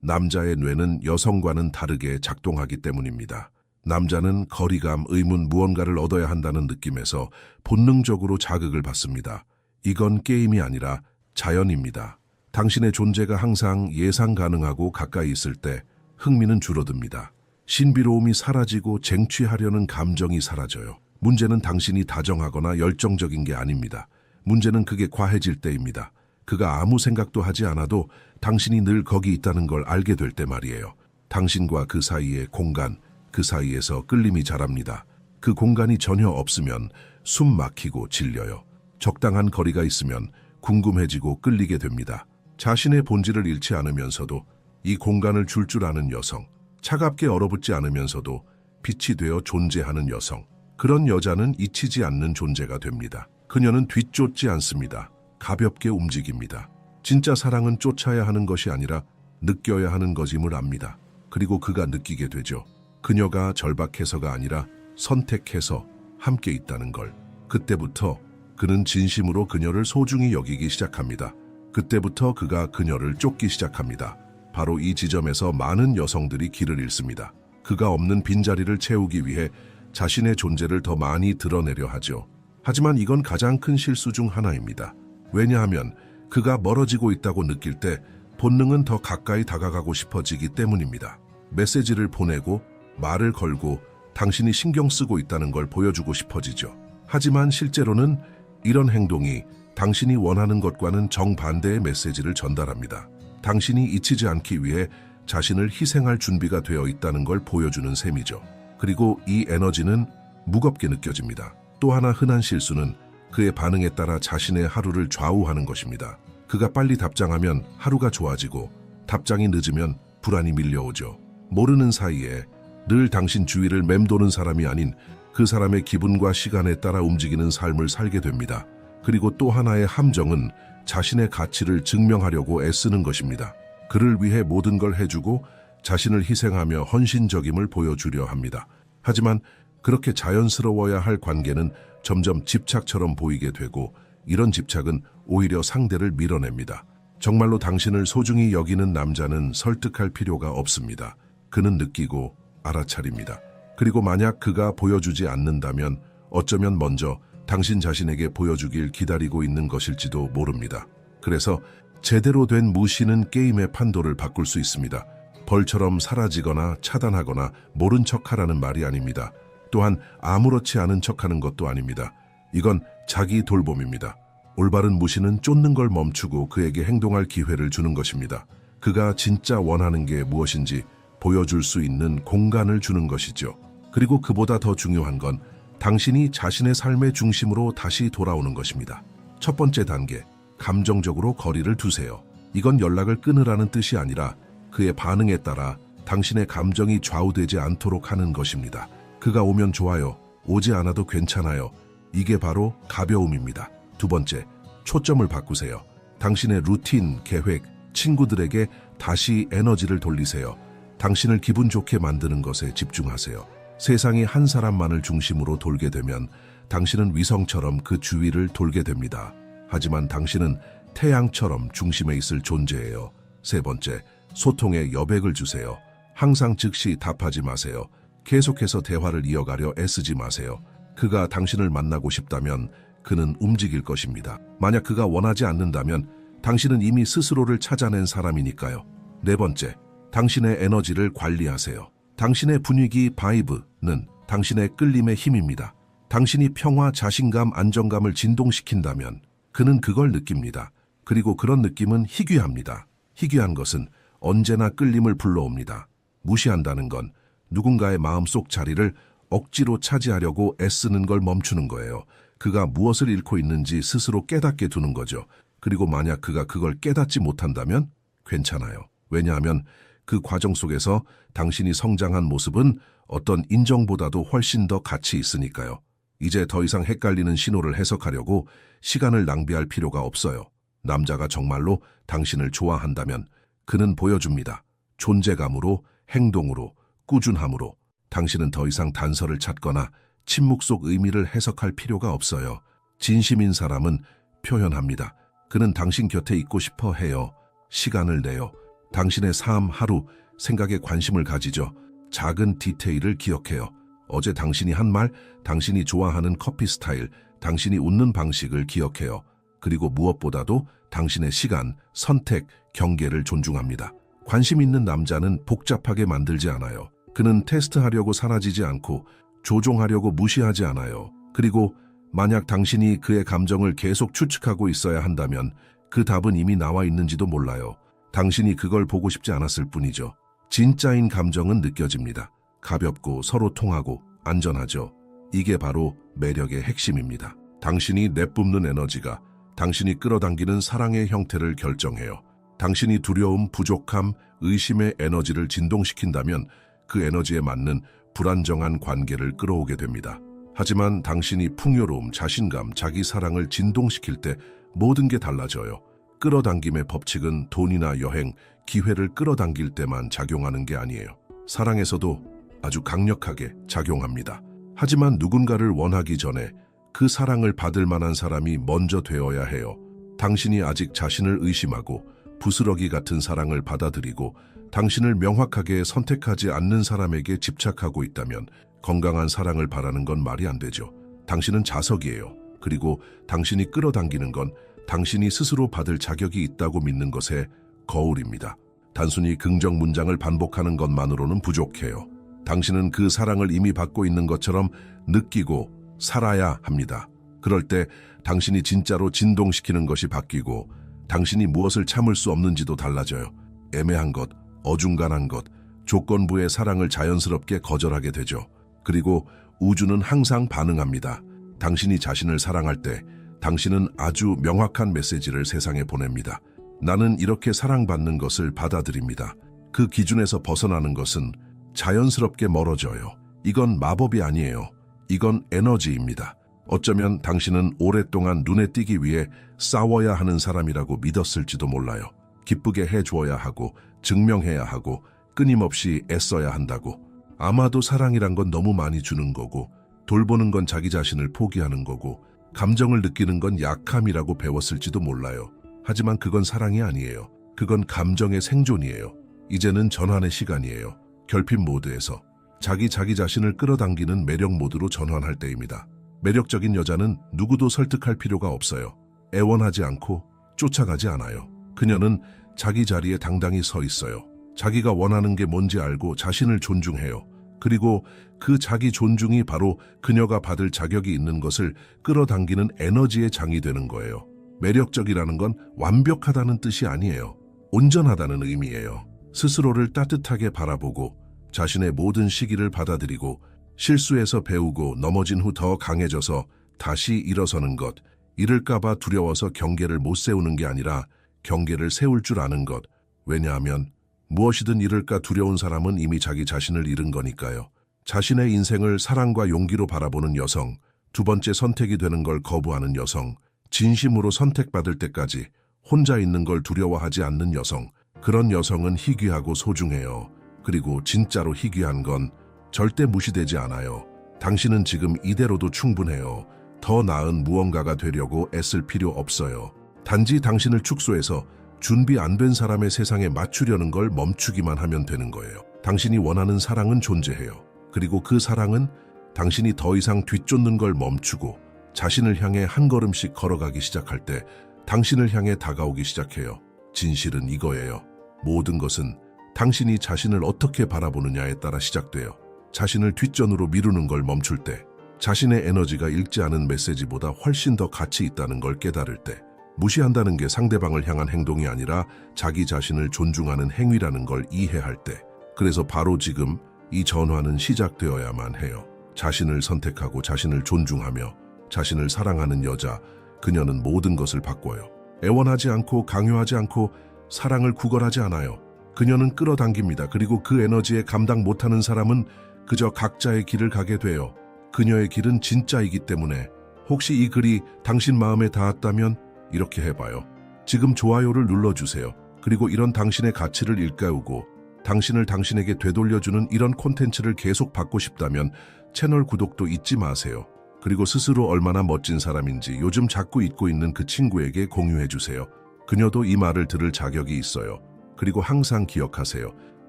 남자의 뇌는 여성과는 다르게 작동하기 때문입니다. 남자는 거리감, 의문, 무언가를 얻어야 한다는 느낌에서 본능적으로 자극을 받습니다. 이건 게임이 아니라 자연입니다. 당신의 존재가 항상 예상 가능하고 가까이 있을 때 흥미는 줄어듭니다. 신비로움이 사라지고 쟁취하려는 감정이 사라져요. 문제는 당신이 다정하거나 열정적인 게 아닙니다. 문제는 그게 과해질 때입니다. 그가 아무 생각도 하지 않아도 당신이 늘 거기 있다는 걸 알게 될 때 말이에요. 당신과 그 사이의 공간, 그 사이에서 끌림이 자랍니다. 그 공간이 전혀 없으면 숨 막히고 질려요. 적당한 거리가 있으면 궁금해지고 끌리게 됩니다. 자신의 본질을 잃지 않으면서도 이 공간을 줄 아는 여성, 차갑게 얼어붙지 않으면서도 빛이 되어 존재하는 여성, 그런 여자는 잊히지 않는 존재가 됩니다. 그녀는 뒤쫓지 않습니다. 가볍게 움직입니다. 진짜 사랑은 쫓아야 하는 것이 아니라 느껴야 하는 것임을 압니다. 그리고 그가 느끼게 되죠. 그녀가 절박해서가 아니라 선택해서 함께 있다는 걸. 그때부터 그는 진심으로 그녀를 소중히 여기기 시작합니다. 그때부터 그가 그녀를 쫓기 시작합니다. 바로 이 지점에서 많은 여성들이 길을 잃습니다. 그가 없는 빈자리를 채우기 위해 자신의 존재를 더 많이 드러내려 하죠. 하지만 이건 가장 큰 실수 중 하나입니다. 왜냐하면 그가 멀어지고 있다고 느낄 때 본능은 더 가까이 다가가고 싶어지기 때문입니다. 메시지를 보내고 말을 걸고 당신이 신경 쓰고 있다는 걸 보여주고 싶어지죠. 하지만 실제로는 이런 행동이 당신이 원하는 것과는 정반대의 메시지를 전달합니다. 당신이 잊히지 않기 위해 자신을 희생할 준비가 되어 있다는 걸 보여주는 셈이죠. 그리고 이 에너지는 무겁게 느껴집니다. 또 하나 흔한 실수는 그의 반응에 따라 자신의 하루를 좌우하는 것입니다. 그가 빨리 답장하면 하루가 좋아지고 답장이 늦으면 불안이 밀려오죠. 모르는 사이에 늘 당신 주위를 맴도는 사람이 아닌 그 사람의 기분과 시간에 따라 움직이는 삶을 살게 됩니다. 그리고 또 하나의 함정은 자신의 가치를 증명하려고 애쓰는 것입니다. 그를 위해 모든 걸 해주고 자신을 희생하며 헌신적임을 보여주려 합니다. 하지만 그렇게 자연스러워야 할 관계는 점점 집착처럼 보이게 되고 이런 집착은 오히려 상대를 밀어냅니다. 정말로 당신을 소중히 여기는 남자는 설득할 필요가 없습니다. 그는 느끼고 알아차립니다. 그리고 만약 그가 보여주지 않는다면 어쩌면 먼저 당신 자신에게 보여주길 기다리고 있는 것일지도 모릅니다. 그래서 제대로 된 무시는 게임의 판도를 바꿀 수 있습니다. 벌처럼 사라지거나 차단하거나 모른 척하라는 말이 아닙니다. 또한 아무렇지 않은 척하는 것도 아닙니다. 이건 자기 돌봄입니다. 올바른 무시는 쫓는 걸 멈추고 그에게 행동할 기회를 주는 것입니다. 그가 진짜 원하는 게 무엇인지 보여줄 수 있는 공간을 주는 것이죠. 그리고 그보다 더 중요한 건 당신이 자신의 삶의 중심으로 다시 돌아오는 것입니다. 첫 번째 단계, 감정적으로 거리를 두세요. 이건 연락을 끊으라는 뜻이 아니라 그의 반응에 따라 당신의 감정이 좌우되지 않도록 하는 것입니다. 그가 오면 좋아요, 오지 않아도 괜찮아요. 이게 바로 가벼움입니다. 두 번째, 초점을 바꾸세요. 당신의 루틴, 계획, 친구들에게 다시 에너지를 돌리세요. 당신을 기분 좋게 만드는 것에 집중하세요. 세상이 한 사람만을 중심으로 돌게 되면 당신은 위성처럼 그 주위를 돌게 됩니다. 하지만 당신은 태양처럼 중심에 있을 존재예요. 세 번째, 소통에 여백을 주세요. 항상 즉시 답하지 마세요. 계속해서 대화를 이어가려 애쓰지 마세요. 그가 당신을 만나고 싶다면 그는 움직일 것입니다. 만약 그가 원하지 않는다면 당신은 이미 스스로를 찾아낸 사람이니까요. 네 번째, 당신의 에너지를 관리하세요. 당신의 분위기, 바이브는 당신의 끌림의 힘입니다. 당신이 평화, 자신감, 안정감을 진동시킨다면 그는 그걸 느낍니다. 그리고 그런 느낌은 희귀합니다. 희귀한 것은 언제나 끌림을 불러옵니다. 무시한다는 건 누군가의 마음속 자리를 억지로 차지하려고 애쓰는 걸 멈추는 거예요. 그가 무엇을 잃고 있는지 스스로 깨닫게 두는 거죠. 그리고 만약 그가 그걸 깨닫지 못한다면 괜찮아요. 왜냐하면 그 과정 속에서 당신이 성장한 모습은 어떤 인정보다도 훨씬 더 가치 있으니까요. 이제 더 이상 헷갈리는 신호를 해석하려고 시간을 낭비할 필요가 없어요. 남자가 정말로 당신을 좋아한다면 그는 보여줍니다. 존재감으로, 행동으로, 꾸준함으로. 당신은 더 이상 단서를 찾거나 침묵 속 의미를 해석할 필요가 없어요. 진심인 사람은 표현합니다. 그는 당신 곁에 있고 싶어 해요. 시간을 내요. 당신의 삶 하루, 생각에 관심을 가지죠. 작은 디테일을 기억해요. 어제 당신이 한 말, 당신이 좋아하는 커피 스타일, 당신이 웃는 방식을 기억해요. 그리고 무엇보다도 당신의 시간, 선택, 경계를 존중합니다. 관심 있는 남자는 복잡하게 만들지 않아요. 그는 테스트하려고 사라지지 않고 조종하려고 무시하지 않아요. 그리고 만약 당신이 그의 감정을 계속 추측하고 있어야 한다면 그 답은 이미 나와 있는지도 몰라요. 당신이 그걸 보고 싶지 않았을 뿐이죠. 진짜인 감정은 느껴집니다. 가볍고 서로 통하고 안전하죠. 이게 바로 매력의 핵심입니다. 당신이 내뿜는 에너지가 당신이 끌어당기는 사랑의 형태를 결정해요. 당신이 두려움, 부족함, 의심의 에너지를 진동시킨다면 그 에너지에 맞는 불안정한 관계를 끌어오게 됩니다. 하지만 당신이 풍요로움, 자신감, 자기 사랑을 진동시킬 때 모든 게 달라져요. 끌어당김의 법칙은 돈이나 여행, 기회를 끌어당길 때만 작용하는 게 아니에요. 사랑에서도 아주 강력하게 작용합니다. 하지만 누군가를 원하기 전에 그 사랑을 받을 만한 사람이 먼저 되어야 해요. 당신이 아직 자신을 의심하고 부스러기 같은 사랑을 받아들이고 당신을 명확하게 선택하지 않는 사람에게 집착하고 있다면 건강한 사랑을 바라는 건 말이 안 되죠. 당신은 자석이에요. 그리고 당신이 끌어당기는 건 당신이 스스로 받을 자격이 있다고 믿는 것의 거울입니다. 단순히 긍정 문장을 반복하는 것만으로는 부족해요. 당신은 그 사랑을 이미 받고 있는 것처럼 느끼고 살아야 합니다. 그럴 때 당신이 진짜로 진동시키는 것이 바뀌고 당신이 무엇을 참을 수 없는지도 달라져요. 애매한 것, 어중간한 것, 조건부의 사랑을 자연스럽게 거절하게 되죠. 그리고 우주는 항상 반응합니다. 당신이 자신을 사랑할 때 당신은 아주 명확한 메시지를 세상에 보냅니다. 나는 이렇게 사랑받는 것을 받아들입니다. 그 기준에서 벗어나는 것은 자연스럽게 멀어져요. 이건 마법이 아니에요. 이건 에너지입니다. 어쩌면 당신은 오랫동안 눈에 띄기 위해 싸워야 하는 사람이라고 믿었을지도 몰라요. 기쁘게 해주어야 하고 증명해야 하고 끊임없이 애써야 한다고. 아마도 사랑이란 건 너무 많이 주는 거고 돌보는 건 자기 자신을 포기하는 거고 감정을 느끼는 건 약함이라고 배웠을지도 몰라요. 하지만 그건 사랑이 아니에요. 그건 감정의 생존이에요. 이제는 전환의 시간이에요. 결핍 모드에서 자기 자신을 끌어당기는 매력 모드로 전환할 때입니다. 매력적인 여자는 누구도 설득할 필요가 없어요. 애원하지 않고 쫓아가지 않아요. 그녀는 자기 자리에 당당히 서 있어요. 자기가 원하는 게 뭔지 알고 자신을 존중해요. 그리고 그 자기 존중이 바로 그녀가 받을 자격이 있는 것을 끌어당기는 에너지의 장이 되는 거예요. 매력적이라는 건 완벽하다는 뜻이 아니에요. 온전하다는 의미예요. 스스로를 따뜻하게 바라보고 자신의 모든 시기를 받아들이고 실수에서 배우고 넘어진 후 더 강해져서 다시 일어서는 것, 잃을까봐 두려워서 경계를 못 세우는 게 아니라 경계를 세울 줄 아는 것. 왜냐하면 무엇이든 잃을까 두려운 사람은 이미 자기 자신을 잃은 거니까요. 자신의 인생을 사랑과 용기로 바라보는 여성, 두 번째 선택이 되는 걸 거부하는 여성, 진심으로 선택받을 때까지 혼자 있는 걸 두려워하지 않는 여성, 그런 여성은 희귀하고 소중해요. 그리고 진짜로 희귀한 건 절대 무시되지 않아요. 당신은 지금 이대로도 충분해요. 더 나은 무언가가 되려고 애쓸 필요 없어요. 단지 당신을 축소해서 준비 안 된 사람의 세상에 맞추려는 걸 멈추기만 하면 되는 거예요. 당신이 원하는 사랑은 존재해요. 그리고 그 사랑은 당신이 더 이상 뒤쫓는 걸 멈추고 자신을 향해 한 걸음씩 걸어가기 시작할 때 당신을 향해 다가오기 시작해요. 진실은 이거예요. 모든 것은 당신이 자신을 어떻게 바라보느냐에 따라 시작돼요. 자신을 뒷전으로 미루는 걸 멈출 때, 자신의 에너지가 읽지 않은 메시지보다 훨씬 더 가치 있다는 걸 깨달을 때, 무시한다는 게 상대방을 향한 행동이 아니라 자기 자신을 존중하는 행위라는 걸 이해할 때, 그래서 바로 지금 이 전환은 시작되어야만 해요. 자신을 선택하고 자신을 존중하며 자신을 사랑하는 여자, 그녀는 모든 것을 바꿔요. 애원하지 않고 강요하지 않고 사랑을 구걸하지 않아요. 그녀는 끌어당깁니다. 그리고 그 에너지에 감당 못하는 사람은 그저 각자의 길을 가게 돼요. 그녀의 길은 진짜이기 때문에 혹시 이 글이 당신 마음에 닿았다면 이렇게 해봐요. 지금 좋아요를 눌러주세요. 그리고 이런 당신의 가치를 일깨우고 당신을 당신에게 되돌려주는 이런 콘텐츠를 계속 받고 싶다면 채널 구독도 잊지 마세요. 그리고 스스로 얼마나 멋진 사람인지 요즘 자꾸 잊고 있는 그 친구에게 공유해 주세요. 그녀도 이 말을 들을 자격이 있어요. 그리고 항상 기억하세요.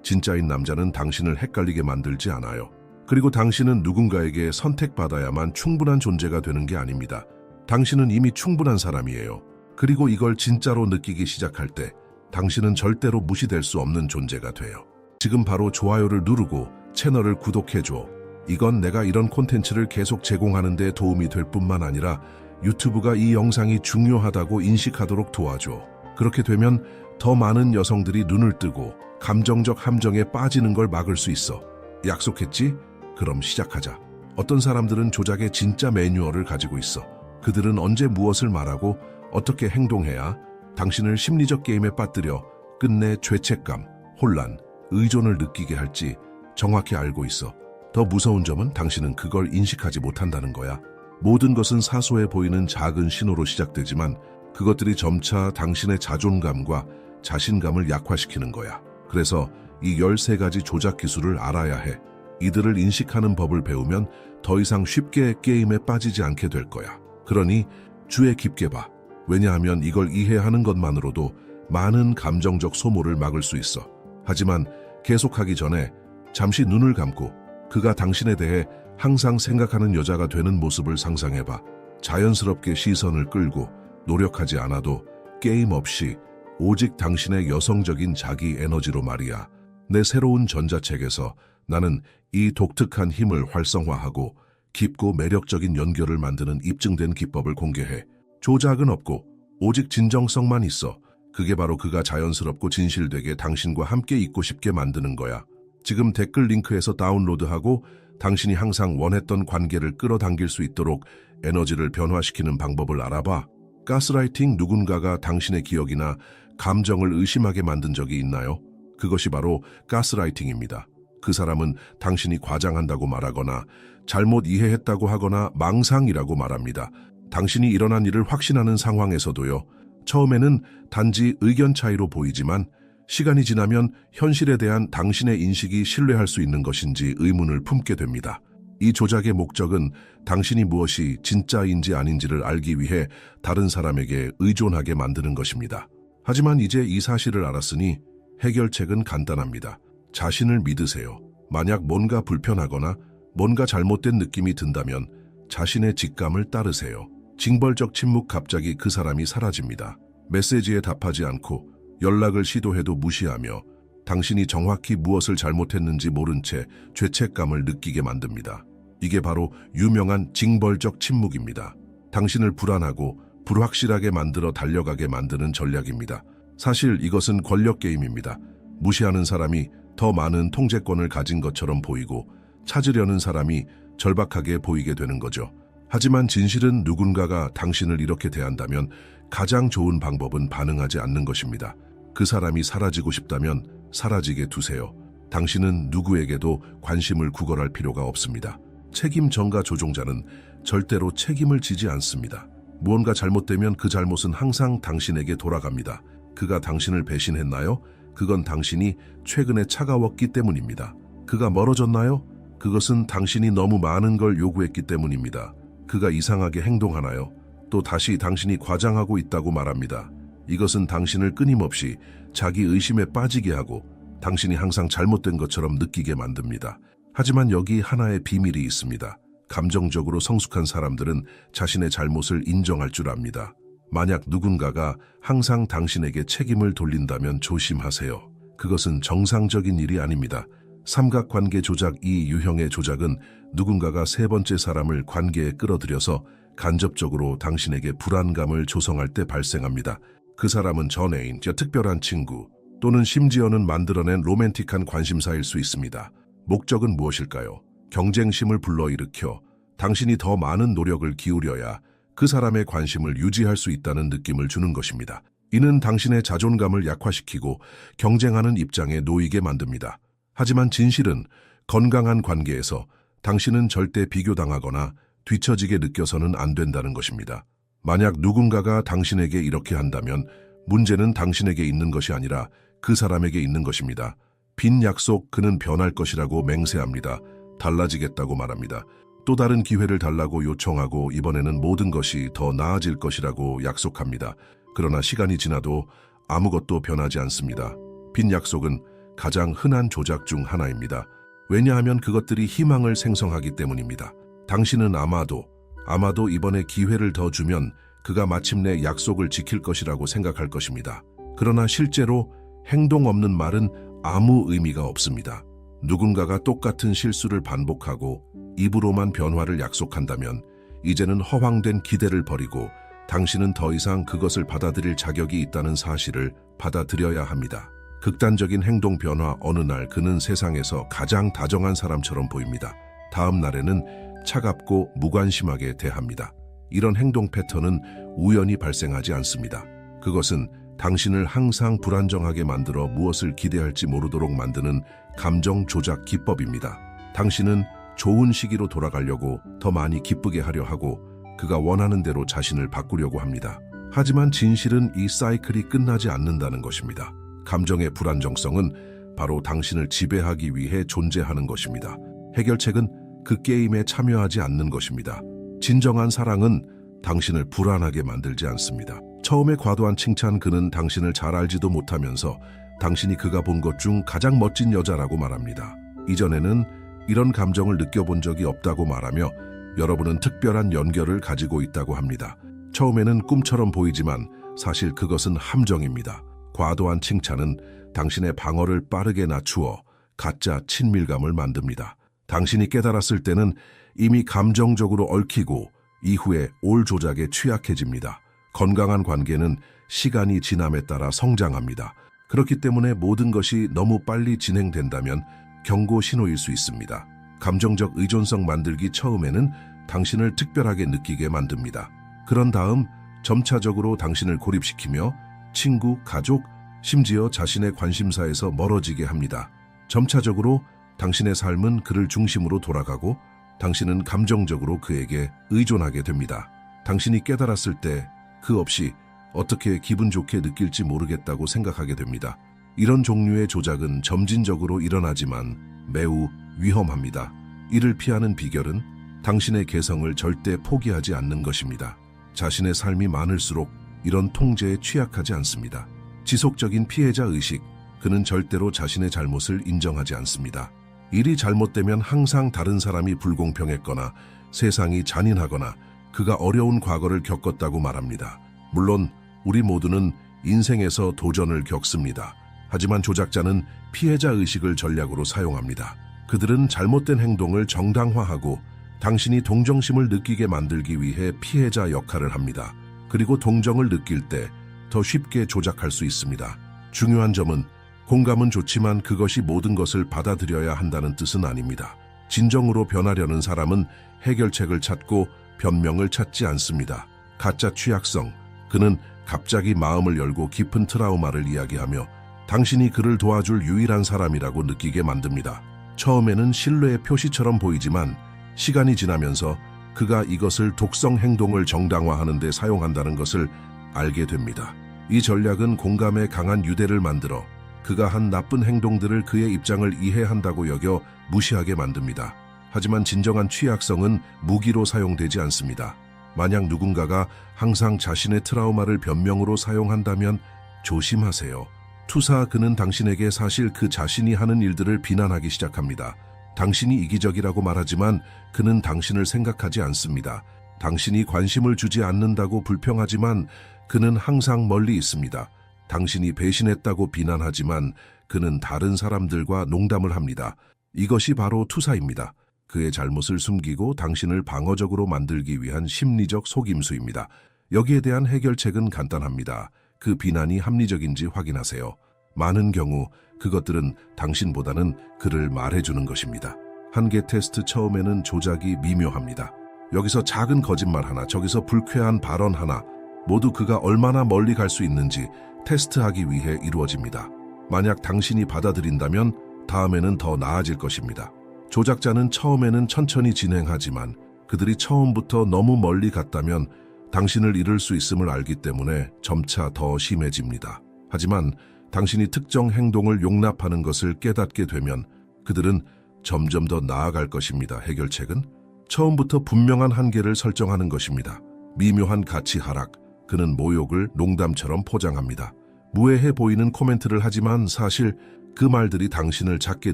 진짜인 남자는 당신을 헷갈리게 만들지 않아요. 그리고 당신은 누군가에게 선택받아야만 충분한 존재가 되는 게 아닙니다. 당신은 이미 충분한 사람이에요. 그리고 이걸 진짜로 느끼기 시작할 때 당신은 절대로 무시될 수 없는 존재가 돼요. 지금 바로 좋아요를 누르고 채널을 구독해줘. 이건 내가 이런 콘텐츠를 계속 제공하는 데 도움이 될 뿐만 아니라 유튜브가 이 영상이 중요하다고 인식하도록 도와줘. 그렇게 되면 더 많은 여성들이 눈을 뜨고 감정적 함정에 빠지는 걸 막을 수 있어. 약속했지? 그럼 시작하자. 어떤 사람들은 조작의 진짜 매뉴얼을 가지고 있어. 그들은 언제 무엇을 말하고 어떻게 행동해야 당신을 심리적 게임에 빠뜨려 끝내 죄책감, 혼란, 의존을 느끼게 할지 정확히 알고 있어. 더 무서운 점은 당신은 그걸 인식하지 못한다는 거야. 모든 것은 사소해 보이는 작은 신호로 시작되지만 그것들이 점차 당신의 자존감과 자신감을 약화시키는 거야. 그래서 이 13가지 조작 기술을 알아야 해. 이들을 인식하는 법을 배우면 더 이상 쉽게 게임에 빠지지 않게 될 거야. 그러니 주의 깊게 봐. 왜냐하면 이걸 이해하는 것만으로도 많은 감정적 소모를 막을 수 있어. 하지만 계속하기 전에 잠시 눈을 감고 그가 당신에 대해 항상 생각하는 여자가 되는 모습을 상상해봐. 자연스럽게 시선을 끌고 노력하지 않아도 게임 없이 오직 당신의 여성적인 자기 에너지로 말이야. 내 새로운 전자책에서 나는 이 독특한 힘을 활성화하고 깊고 매력적인 연결을 만드는 입증된 기법을 공개해. 조작은 없고 오직 진정성만 있어. 그게 바로 그가 자연스럽고 진실되게 당신과 함께 있고 싶게 만드는 거야. 지금 댓글 링크에서 다운로드하고 당신이 항상 원했던 관계를 끌어당길 수 있도록 에너지를 변화시키는 방법을 알아봐. 가스라이팅, 누군가가 당신의 기억이나 감정을 의심하게 만든 적이 있나요? 그것이 바로 가스라이팅입니다. 그 사람은 당신이 과장한다고 말하거나 잘못 이해했다고 하거나 망상이라고 말합니다. 당신이 일어난 일을 확신하는 상황에서도요. 처음에는 단지 의견 차이로 보이지만 시간이 지나면 현실에 대한 당신의 인식이 신뢰할 수 있는 것인지 의문을 품게 됩니다. 이 조작의 목적은 당신이 무엇이 진짜인지 아닌지를 알기 위해 다른 사람에게 의존하게 만드는 것입니다. 하지만 이제 이 사실을 알았으니 해결책은 간단합니다. 자신을 믿으세요. 만약 뭔가 불편하거나 뭔가 잘못된 느낌이 든다면 자신의 직감을 따르세요. 징벌적 침묵, 갑자기 그 사람이 사라집니다. 메시지에 답하지 않고 연락을 시도해도 무시하며 당신이 정확히 무엇을 잘못했는지 모른 채 죄책감을 느끼게 만듭니다. 이게 바로 유명한 징벌적 침묵입니다. 당신을 불안하고 불확실하게 만들어 달려가게 만드는 전략입니다. 사실 이것은 권력 게임입니다. 무시하는 사람이 더 많은 통제권을 가진 것처럼 보이고 찾으려는 사람이 절박하게 보이게 되는 거죠. 하지만 진실은 누군가가 당신을 이렇게 대한다면 가장 좋은 방법은 반응하지 않는 것입니다. 그 사람이 사라지고 싶다면 사라지게 두세요. 당신은 누구에게도 관심을 구걸할 필요가 없습니다. 책임 전가 조종자는 절대로 책임을 지지 않습니다. 무언가 잘못되면 그 잘못은 항상 당신에게 돌아갑니다. 그가 당신을 배신했나요? 그건 당신이 최근에 차가웠기 때문입니다. 그가 멀어졌나요? 그것은 당신이 너무 많은 걸 요구했기 때문입니다. 그가 이상하게 행동하나요? 또 다시 당신이 과장하고 있다고 말합니다. 이것은 당신을 끊임없이 자기 의심에 빠지게 하고 당신이 항상 잘못된 것처럼 느끼게 만듭니다. 하지만 여기 하나의 비밀이 있습니다. 감정적으로 성숙한 사람들은 자신의 잘못을 인정할 줄 압니다. 만약 누군가가 항상 당신에게 책임을 돌린다면 조심하세요. 그것은 정상적인 일이 아닙니다. 삼각관계 조작, 이 유형의 조작은 누군가가 세 번째 사람을 관계에 끌어들여서 간접적으로 당신에게 불안감을 조성할 때 발생합니다. 그 사람은 전애인, 특별한 친구, 또는 심지어는 만들어낸 로맨틱한 관심사일 수 있습니다. 목적은 무엇일까요? 경쟁심을 불러일으켜 당신이 더 많은 노력을 기울여야 그 사람의 관심을 유지할 수 있다는 느낌을 주는 것입니다. 이는 당신의 자존감을 약화시키고 경쟁하는 입장에 놓이게 만듭니다. 하지만 진실은 건강한 관계에서 당신은 절대 비교당하거나 뒤처지게 느껴서는 안 된다는 것입니다. 만약 누군가가 당신에게 이렇게 한다면 문제는 당신에게 있는 것이 아니라 그 사람에게 있는 것입니다. 빈 약속, 그는 변할 것이라고 맹세합니다. 달라지겠다고 말합니다. 또 다른 기회를 달라고 요청하고 이번에는 모든 것이 더 나아질 것이라고 약속합니다. 그러나 시간이 지나도 아무것도 변하지 않습니다. 빈 약속은 가장 흔한 조작 중 하나입니다. 왜냐하면 그것들이 희망을 생성하기 때문입니다. 당신은 아마도 이번에 기회를 더 주면 그가 마침내 약속을 지킬 것이라고 생각할 것입니다. 그러나 실제로 행동 없는 말은 아무 의미가 없습니다. 누군가가 똑같은 실수를 반복하고 입으로만 변화를 약속한다면 이제는 허황된 기대를 버리고 당신은 더 이상 그것을 받아들일 자격이 있다는 사실을 받아들여야 합니다. 극단적인 행동 변화 어느 날 그는 세상에서 가장 다정한 사람처럼 보입니다. 다음 날에는 차갑고 무관심하게 대합니다. 이런 행동 패턴은 우연히 발생하지 않습니다. 그것은 당신을 항상 불안정하게 만들어 무엇을 기대할지 모르도록 만드는 감정 조작 기법입니다. 당신은 좋은 시기로 돌아가려고 더 많이 기쁘게 하려 하고 그가 원하는 대로 자신을 바꾸려고 합니다. 하지만 진실은 이 사이클이 끝나지 않는다는 것입니다. 감정의 불안정성은 바로 당신을 지배하기 위해 존재하는 것입니다. 해결책은 그 게임에 참여하지 않는 것입니다. 진정한 사랑은 당신을 불안하게 만들지 않습니다. 처음에 과도한 칭찬 그는 당신을 잘 알지도 못하면서 당신이 그가 본 것 중 가장 멋진 여자라고 말합니다. 이전에는 이런 감정을 느껴본 적이 없다고 말하며 여러분은 특별한 연결을 가지고 있다고 합니다. 처음에는 꿈처럼 보이지만 사실 그것은 함정입니다. 과도한 칭찬은 당신의 방어를 빠르게 낮추어 가짜 친밀감을 만듭니다. 당신이 깨달았을 때는 이미 감정적으로 얽히고 이후에 올 조작에 취약해집니다. 건강한 관계는 시간이 지남에 따라 성장합니다. 그렇기 때문에 모든 것이 너무 빨리 진행된다면 경고 신호일 수 있습니다. 감정적 의존성 만들기 처음에는 당신을 특별하게 느끼게 만듭니다. 그런 다음 점차적으로 당신을 고립시키며 친구, 가족, 심지어 자신의 관심사에서 멀어지게 합니다. 점차적으로 당신의 삶은 그를 중심으로 돌아가고 당신은 감정적으로 그에게 의존하게 됩니다. 당신이 깨달았을 때 그 없이 어떻게 기분 좋게 느낄지 모르겠다고 생각하게 됩니다. 이런 종류의 조작은 점진적으로 일어나지만 매우 위험합니다. 이를 피하는 비결은 당신의 개성을 절대 포기하지 않는 것입니다. 자신의 삶이 많을수록 이런 통제에 취약하지 않습니다. 지속적인 피해자 의식, 그는 절대로 자신의 잘못을 인정하지 않습니다. 일이 잘못되면 항상 다른 사람이 불공평했거나 세상이 잔인하거나 그가 어려운 과거를 겪었다고 말합니다. 물론 우리 모두는 인생에서 도전을 겪습니다. 하지만 조작자는 피해자 의식을 전략으로 사용합니다. 그들은 잘못된 행동을 정당화하고 당신이 동정심을 느끼게 만들기 위해 피해자 역할을 합니다. 그리고 동정을 느낄 때 더 쉽게 조작할 수 있습니다. 중요한 점은 공감은 좋지만 그것이 모든 것을 받아들여야 한다는 뜻은 아닙니다. 진정으로 변하려는 사람은 해결책을 찾고 변명을 찾지 않습니다. 가짜 취약성, 그는 갑자기 마음을 열고 깊은 트라우마를 이야기하며 당신이 그를 도와줄 유일한 사람이라고 느끼게 만듭니다. 처음에는 신뢰의 표시처럼 보이지만 시간이 지나면서 그가 이것을 독성 행동을 정당화하는 데 사용한다는 것을 알게 됩니다. 이 전략은 공감에 강한 유대를 만들어 그가 한 나쁜 행동들을 그의 입장을 이해한다고 여겨 무시하게 만듭니다. 하지만 진정한 취약성은 무기로 사용되지 않습니다. 만약 누군가가 항상 자신의 트라우마를 변명으로 사용한다면 조심하세요. 투사 그는 당신에게 사실 그 자신이 하는 일들을 비난하기 시작합니다. 당신이 이기적이라고 말하지만 그는 당신을 생각하지 않습니다. 당신이 관심을 주지 않는다고 불평하지만 그는 항상 멀리 있습니다. 당신이 배신했다고 비난하지만 그는 다른 사람들과 농담을 합니다. 이것이 바로 투사입니다. 그의 잘못을 숨기고 당신을 방어적으로 만들기 위한 심리적 속임수입니다. 여기에 대한 해결책은 간단합니다. 그 비난이 합리적인지 확인하세요. 많은 경우 그것들은 당신보다는 그를 말해주는 것입니다. 한계 테스트 처음에는 조작이 미묘합니다. 여기서 작은 거짓말 하나, 저기서 불쾌한 발언 하나, 모두 그가 얼마나 멀리 갈 수 있는지 테스트하기 위해 이루어집니다. 만약 당신이 받아들인다면 다음에는 더 나아질 것입니다. 조작자는 처음에는 천천히 진행하지만 그들이 처음부터 너무 멀리 갔다면 당신을 잃을 수 있음을 알기 때문에 점차 더 심해집니다. 하지만 당신이 특정 행동을 용납하는 것을 깨닫게 되면 그들은 점점 더 나아갈 것입니다. 해결책은 처음부터 분명한 한계를 설정하는 것입니다. 미묘한 가치 하락, 그는 모욕을 농담처럼 포장합니다. 무해해 보이는 코멘트를 하지만 사실 그 말들이 당신을 작게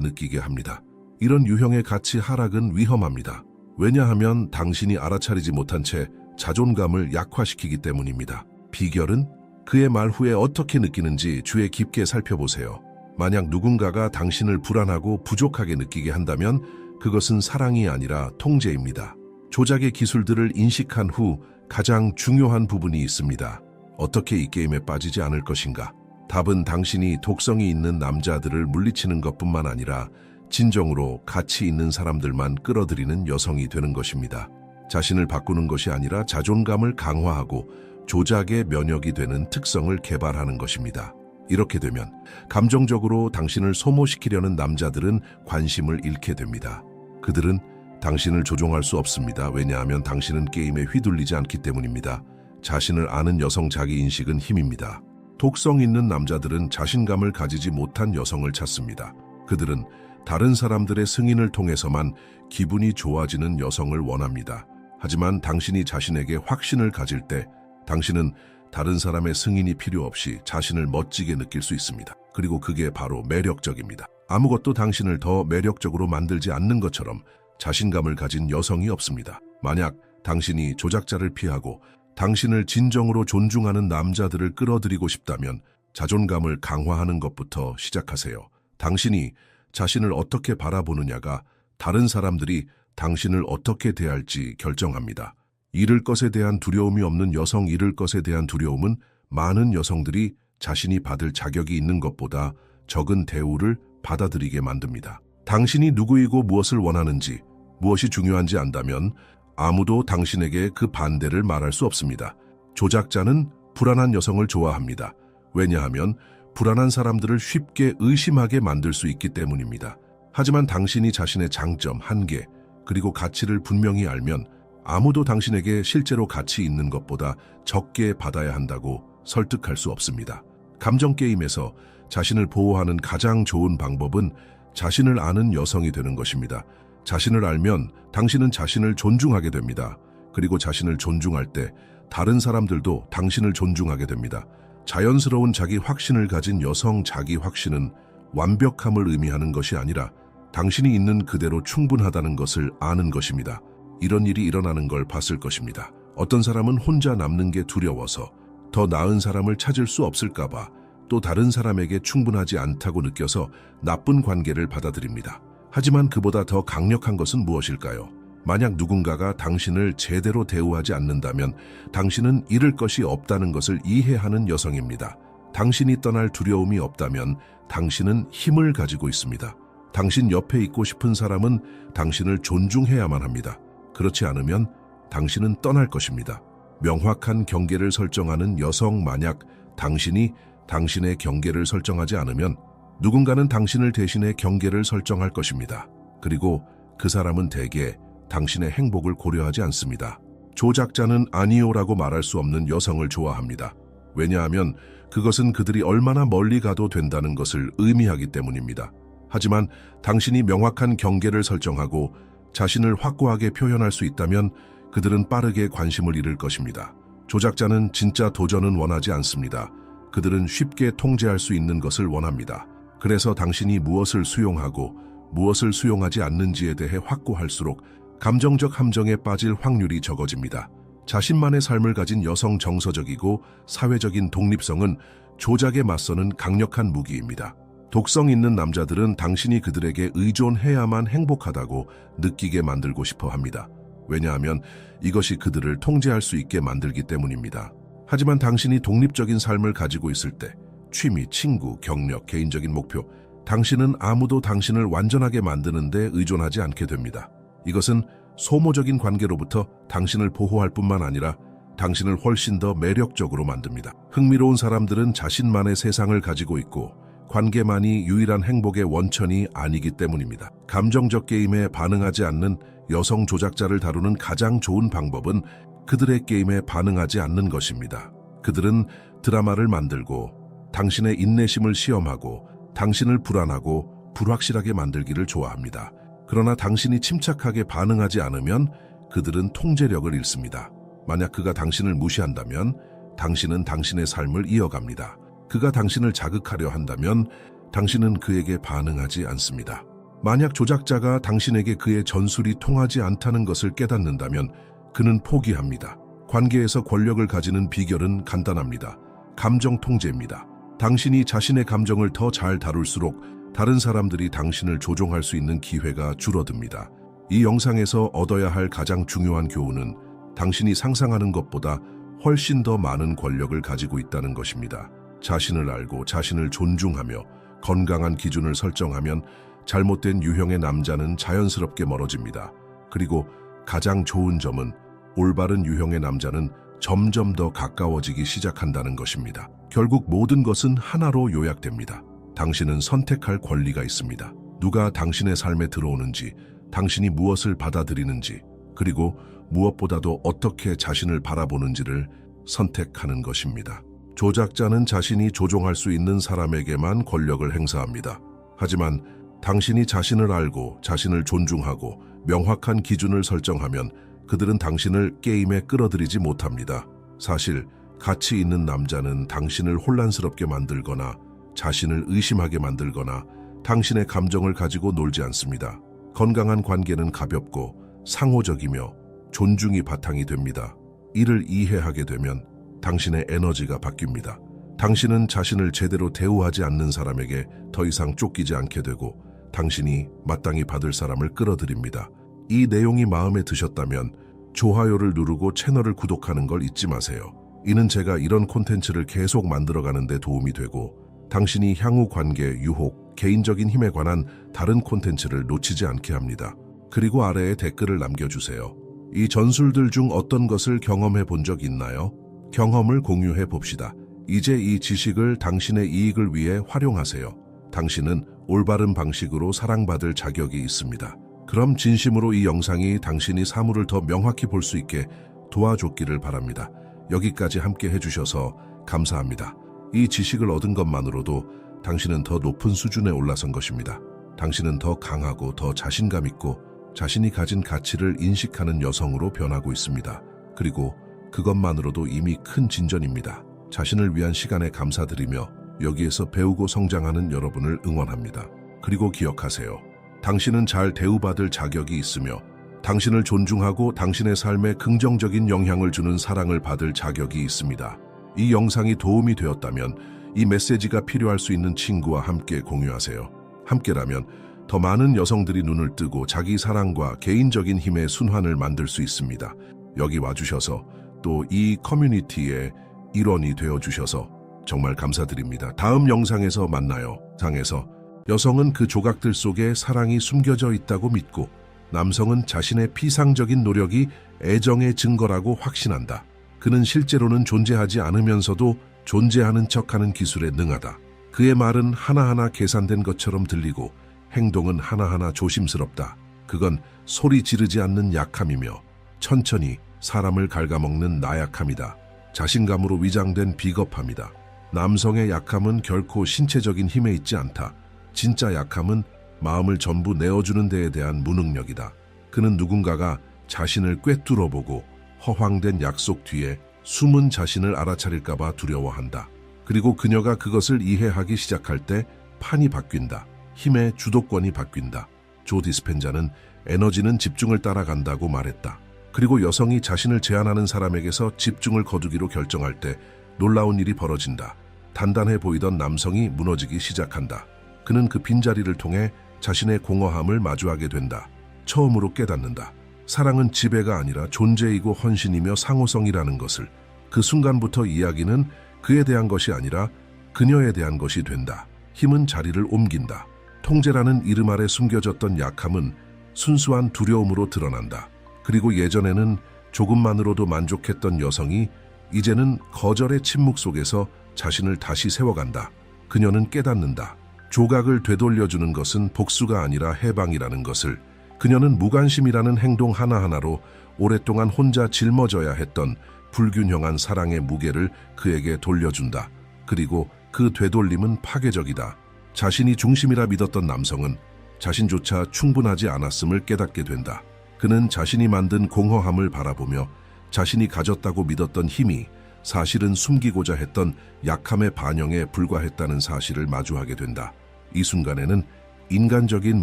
느끼게 합니다. 이런 유형의 가치 하락은 위험합니다. 왜냐하면 당신이 알아차리지 못한 채 자존감을 약화시키기 때문입니다. 비결은 그의 말 후에 어떻게 느끼는지 주의 깊게 살펴보세요. 만약 누군가가 당신을 불안하고 부족하게 느끼게 한다면 그것은 사랑이 아니라 통제입니다. 조작의 기술들을 인식한 후 가장 중요한 부분이 있습니다. 어떻게 이 게임에 빠지지 않을 것인가? 답은 당신이 독성이 있는 남자들을 물리치는 것뿐만 아니라 진정으로 가치 있는 사람들만 끌어들이는 여성이 되는 것입니다. 자신을 바꾸는 것이 아니라 자존감을 강화하고 조작의 면역이 되는 특성을 개발하는 것입니다. 이렇게 되면 감정적으로 당신을 소모시키려는 남자들은 관심을 잃게 됩니다. 그들은 당신을 조종할 수 없습니다. 왜냐하면 당신은 게임에 휘둘리지 않기 때문입니다. 자신을 아는 여성 자기인식은 힘입니다. 독성 있는 남자들은 자신감을 가지지 못한 여성을 찾습니다. 그들은 다른 사람들의 승인을 통해서만 기분이 좋아지는 여성을 원합니다. 하지만 당신이 자신에게 확신을 가질 때 당신은 다른 사람의 승인이 필요 없이 자신을 멋지게 느낄 수 있습니다. 그리고 그게 바로 매력적입니다. 아무것도 당신을 더 매력적으로 만들지 않는 것처럼 자신감을 가진 여성이 없습니다. 만약 당신이 조작자를 피하고 당신을 진정으로 존중하는 남자들을 끌어들이고 싶다면 자존감을 강화하는 것부터 시작하세요. 당신이 자신을 어떻게 바라보느냐가 다른 사람들이 당신을 어떻게 대할지 결정합니다. 잃을 것에 대한 두려움이 없는 여성, 잃을 것에 대한 두려움은 많은 여성들이 자신이 받을 자격이 있는 것보다 적은 대우를 받아들이게 만듭니다. 당신이 누구이고 무엇을 원하는지, 무엇이 중요한지 안다면 아무도 당신에게 그 반대를 말할 수 없습니다. 조작자는 불안한 여성을 좋아합니다. 왜냐하면 불안한 사람들을 쉽게 의심하게 만들 수 있기 때문입니다. 하지만 당신이 자신의 장점, 한계, 그리고 가치를 분명히 알면 아무도 당신에게 실제로 가치 있는 것보다 적게 받아야 한다고 설득할 수 없습니다. 감정 게임에서 자신을 보호하는 가장 좋은 방법은 자신을 아는 여성이 되는 것입니다. 자신을 알면 당신은 자신을 존중하게 됩니다. 그리고 자신을 존중할 때 다른 사람들도 당신을 존중하게 됩니다. 자연스러운 자기 확신을 가진 여성 자기 확신은 완벽함을 의미하는 것이 아니라 당신이 있는 그대로 충분하다는 것을 아는 것입니다. 이런 일이 일어나는 걸 봤을 것입니다. 어떤 사람은 혼자 남는 게 두려워서 더 나은 사람을 찾을 수 없을까봐 또 다른 사람에게 충분하지 않다고 느껴서 나쁜 관계를 받아들입니다. 하지만 그보다 더 강력한 것은 무엇일까요? 만약 누군가가 당신을 제대로 대우하지 않는다면 당신은 잃을 것이 없다는 것을 이해하는 여성입니다. 당신이 떠날 두려움이 없다면 당신은 힘을 가지고 있습니다. 당신 옆에 있고 싶은 사람은 당신을 존중해야만 합니다. 그렇지 않으면 당신은 떠날 것입니다. 명확한 경계를 설정하는 여성, 만약 당신이 당신의 경계를 설정하지 않으면 누군가는 당신을 대신해 경계를 설정할 것입니다. 그리고 그 사람은 대개 당신의 행복을 고려하지 않습니다. 조작자는 아니요라고 말할 수 없는 여성을 좋아합니다. 왜냐하면 그것은 그들이 얼마나 멀리 가도 된다는 것을 의미하기 때문입니다. 하지만 당신이 명확한 경계를 설정하고 자신을 확고하게 표현할 수 있다면 그들은 빠르게 관심을 잃을 것입니다. 조작자는 진짜 도전은 원하지 않습니다. 그들은 쉽게 통제할 수 있는 것을 원합니다. 그래서 당신이 무엇을 수용하고 무엇을 수용하지 않는지에 대해 확고할수록 감정적 함정에 빠질 확률이 적어집니다. 자신만의 삶을 가진 여성, 정서적이고 사회적인 독립성은 조작에 맞서는 강력한 무기입니다. 독성 있는 남자들은 당신이 그들에게 의존해야만 행복하다고 느끼게 만들고 싶어 합니다. 왜냐하면 이것이 그들을 통제할 수 있게 만들기 때문입니다. 하지만 당신이 독립적인 삶을 가지고 있을 때 취미, 친구, 경력, 개인적인 목표, 당신은 아무도 당신을 완전하게 만드는 데 의존하지 않게 됩니다. 이것은 소모적인 관계로부터 당신을 보호할 뿐만 아니라 당신을 훨씬 더 매력적으로 만듭니다. 흥미로운 사람들은 자신만의 세상을 가지고 있고 관계만이 유일한 행복의 원천이 아니기 때문입니다. 감정적 게임에 반응하지 않는 여성 조작자를 다루는 가장 좋은 방법은 그들의 게임에 반응하지 않는 것입니다. 그들은 드라마를 만들고 당신의 인내심을 시험하고 당신을 불안하고 불확실하게 만들기를 좋아합니다. 그러나 당신이 침착하게 반응하지 않으면 그들은 통제력을 잃습니다. 만약 그가 당신을 무시한다면 당신은 당신의 삶을 이어갑니다. 그가 당신을 자극하려 한다면 당신은 그에게 반응하지 않습니다. 만약 조작자가 당신에게 그의 전술이 통하지 않다는 것을 깨닫는다면 그는 포기합니다. 관계에서 권력을 가지는 비결은 간단합니다. 감정 통제입니다. 당신이 자신의 감정을 더 잘 다룰수록 다른 사람들이 당신을 조종할 수 있는 기회가 줄어듭니다. 이 영상에서 얻어야 할 가장 중요한 교훈은 당신이 상상하는 것보다 훨씬 더 많은 권력을 가지고 있다는 것입니다. 자신을 알고 자신을 존중하며 건강한 기준을 설정하면 잘못된 유형의 남자는 자연스럽게 멀어집니다. 그리고 가장 좋은 점은 올바른 유형의 남자는 점점 더 가까워지기 시작한다는 것입니다. 결국 모든 것은 하나로 요약됩니다. 당신은 선택할 권리가 있습니다. 누가 당신의 삶에 들어오는지, 당신이 무엇을 받아들이는지, 그리고 무엇보다도 어떻게 자신을 바라보는지를 선택하는 것입니다. 조작자는 자신이 조종할 수 있는 사람에게만 권력을 행사합니다. 하지만 당신이 자신을 알고 자신을 존중하고 명확한 기준을 설정하면 그들은 당신을 게임에 끌어들이지 못합니다. 사실 가치 있는 남자는 당신을 혼란스럽게 만들거나 자신을 의심하게 만들거나 당신의 감정을 가지고 놀지 않습니다. 건강한 관계는 가볍고 상호적이며 존중이 바탕이 됩니다. 이를 이해하게 되면 당신의 에너지가 바뀝니다. 당신은 자신을 제대로 대우하지 않는 사람에게 더 이상 쫓기지 않게 되고 당신이 마땅히 받을 사람을 끌어들입니다. 이 내용이 마음에 드셨다면 좋아요를 누르고 채널을 구독하는 걸 잊지 마세요. 이는 제가 이런 콘텐츠를 계속 만들어가는 데 도움이 되고 당신이 향후 관계, 유혹, 개인적인 힘에 관한 다른 콘텐츠를 놓치지 않게 합니다. 그리고 아래에 댓글을 남겨주세요. 이 전술들 중 어떤 것을 경험해 본 적 있나요? 경험을 공유해 봅시다. 이제 이 지식을 당신의 이익을 위해 활용하세요. 당신은 올바른 방식으로 사랑받을 자격이 있습니다. 그럼 진심으로 이 영상이 당신이 사물을 더 명확히 볼 수 있게 도와줬기를 바랍니다. 여기까지 함께 해주셔서 감사합니다. 이 지식을 얻은 것만으로도 당신은 더 높은 수준에 올라선 것입니다. 당신은 더 강하고 더 자신감 있고 자신이 가진 가치를 인식하는 여성으로 변하고 있습니다. 그리고 그것만으로도 이미 큰 진전입니다. 자신을 위한 시간에 감사드리며 여기에서 배우고 성장하는 여러분을 응원합니다. 그리고 기억하세요. 당신은 잘 대우받을 자격이 있으며 당신을 존중하고 당신의 삶에 긍정적인 영향을 주는 사랑을 받을 자격이 있습니다. 이 영상이 도움이 되었다면 이 메시지가 필요할 수 있는 친구와 함께 공유하세요. 함께라면 더 많은 여성들이 눈을 뜨고 자기 사랑과 개인적인 힘의 순환을 만들 수 있습니다. 여기 와주셔서 또 이 커뮤니티의 일원이 되어주셔서 정말 감사드립니다. 다음 영상에서 만나요. 상에서 여성은 그 조각들 속에 사랑이 숨겨져 있다고 믿고 남성은 자신의 피상적인 노력이 애정의 증거라고 확신한다. 그는 실제로는 존재하지 않으면서도 존재하는 척하는 기술에 능하다. 그의 말은 하나하나 계산된 것처럼 들리고 행동은 하나하나 조심스럽다. 그건 소리 지르지 않는 약함이며 천천히 사람을 갉아먹는 나약함이다. 자신감으로 위장된 비겁함이다. 남성의 약함은 결코 신체적인 힘에 있지 않다. 진짜 약함은 마음을 전부 내어주는 데에 대한 무능력이다. 그는 누군가가 자신을 꿰뚫어보고 허황된 약속 뒤에 숨은 자신을 알아차릴까봐 두려워한다. 그리고 그녀가 그것을 이해하기 시작할 때 판이 바뀐다. 힘의 주도권이 바뀐다. 조 디스펜자는 에너지는 집중을 따라간다고 말했다. 그리고 여성이 자신을 제한하는 사람에게서 집중을 거두기로 결정할 때 놀라운 일이 벌어진다. 단단해 보이던 남성이 무너지기 시작한다. 그는 그 빈자리를 통해 자신의 공허함을 마주하게 된다. 처음으로 깨닫는다. 사랑은 지배가 아니라 존재이고 헌신이며 상호성이라는 것을. 그 순간부터 이야기는 그에 대한 것이 아니라 그녀에 대한 것이 된다. 힘은 자리를 옮긴다. 통제라는 이름 아래 숨겨졌던 약함은 순수한 두려움으로 드러난다. 그리고 예전에는 조금만으로도 만족했던 여성이 이제는 거절의 침묵 속에서 자신을 다시 세워간다. 그녀는 깨닫는다. 조각을 되돌려주는 것은 복수가 아니라 해방이라는 것을. 그녀는 무관심이라는 행동 하나하나로 오랫동안 혼자 짊어져야 했던 불균형한 사랑의 무게를 그에게 돌려준다. 그리고 그 되돌림은 파괴적이다. 자신이 중심이라 믿었던 남성은 자신조차 충분하지 않았음을 깨닫게 된다. 그는 자신이 만든 공허함을 바라보며 자신이 가졌다고 믿었던 힘이 사실은 숨기고자 했던 약함의 반영에 불과했다는 사실을 마주하게 된다. 이 순간에는 인간적인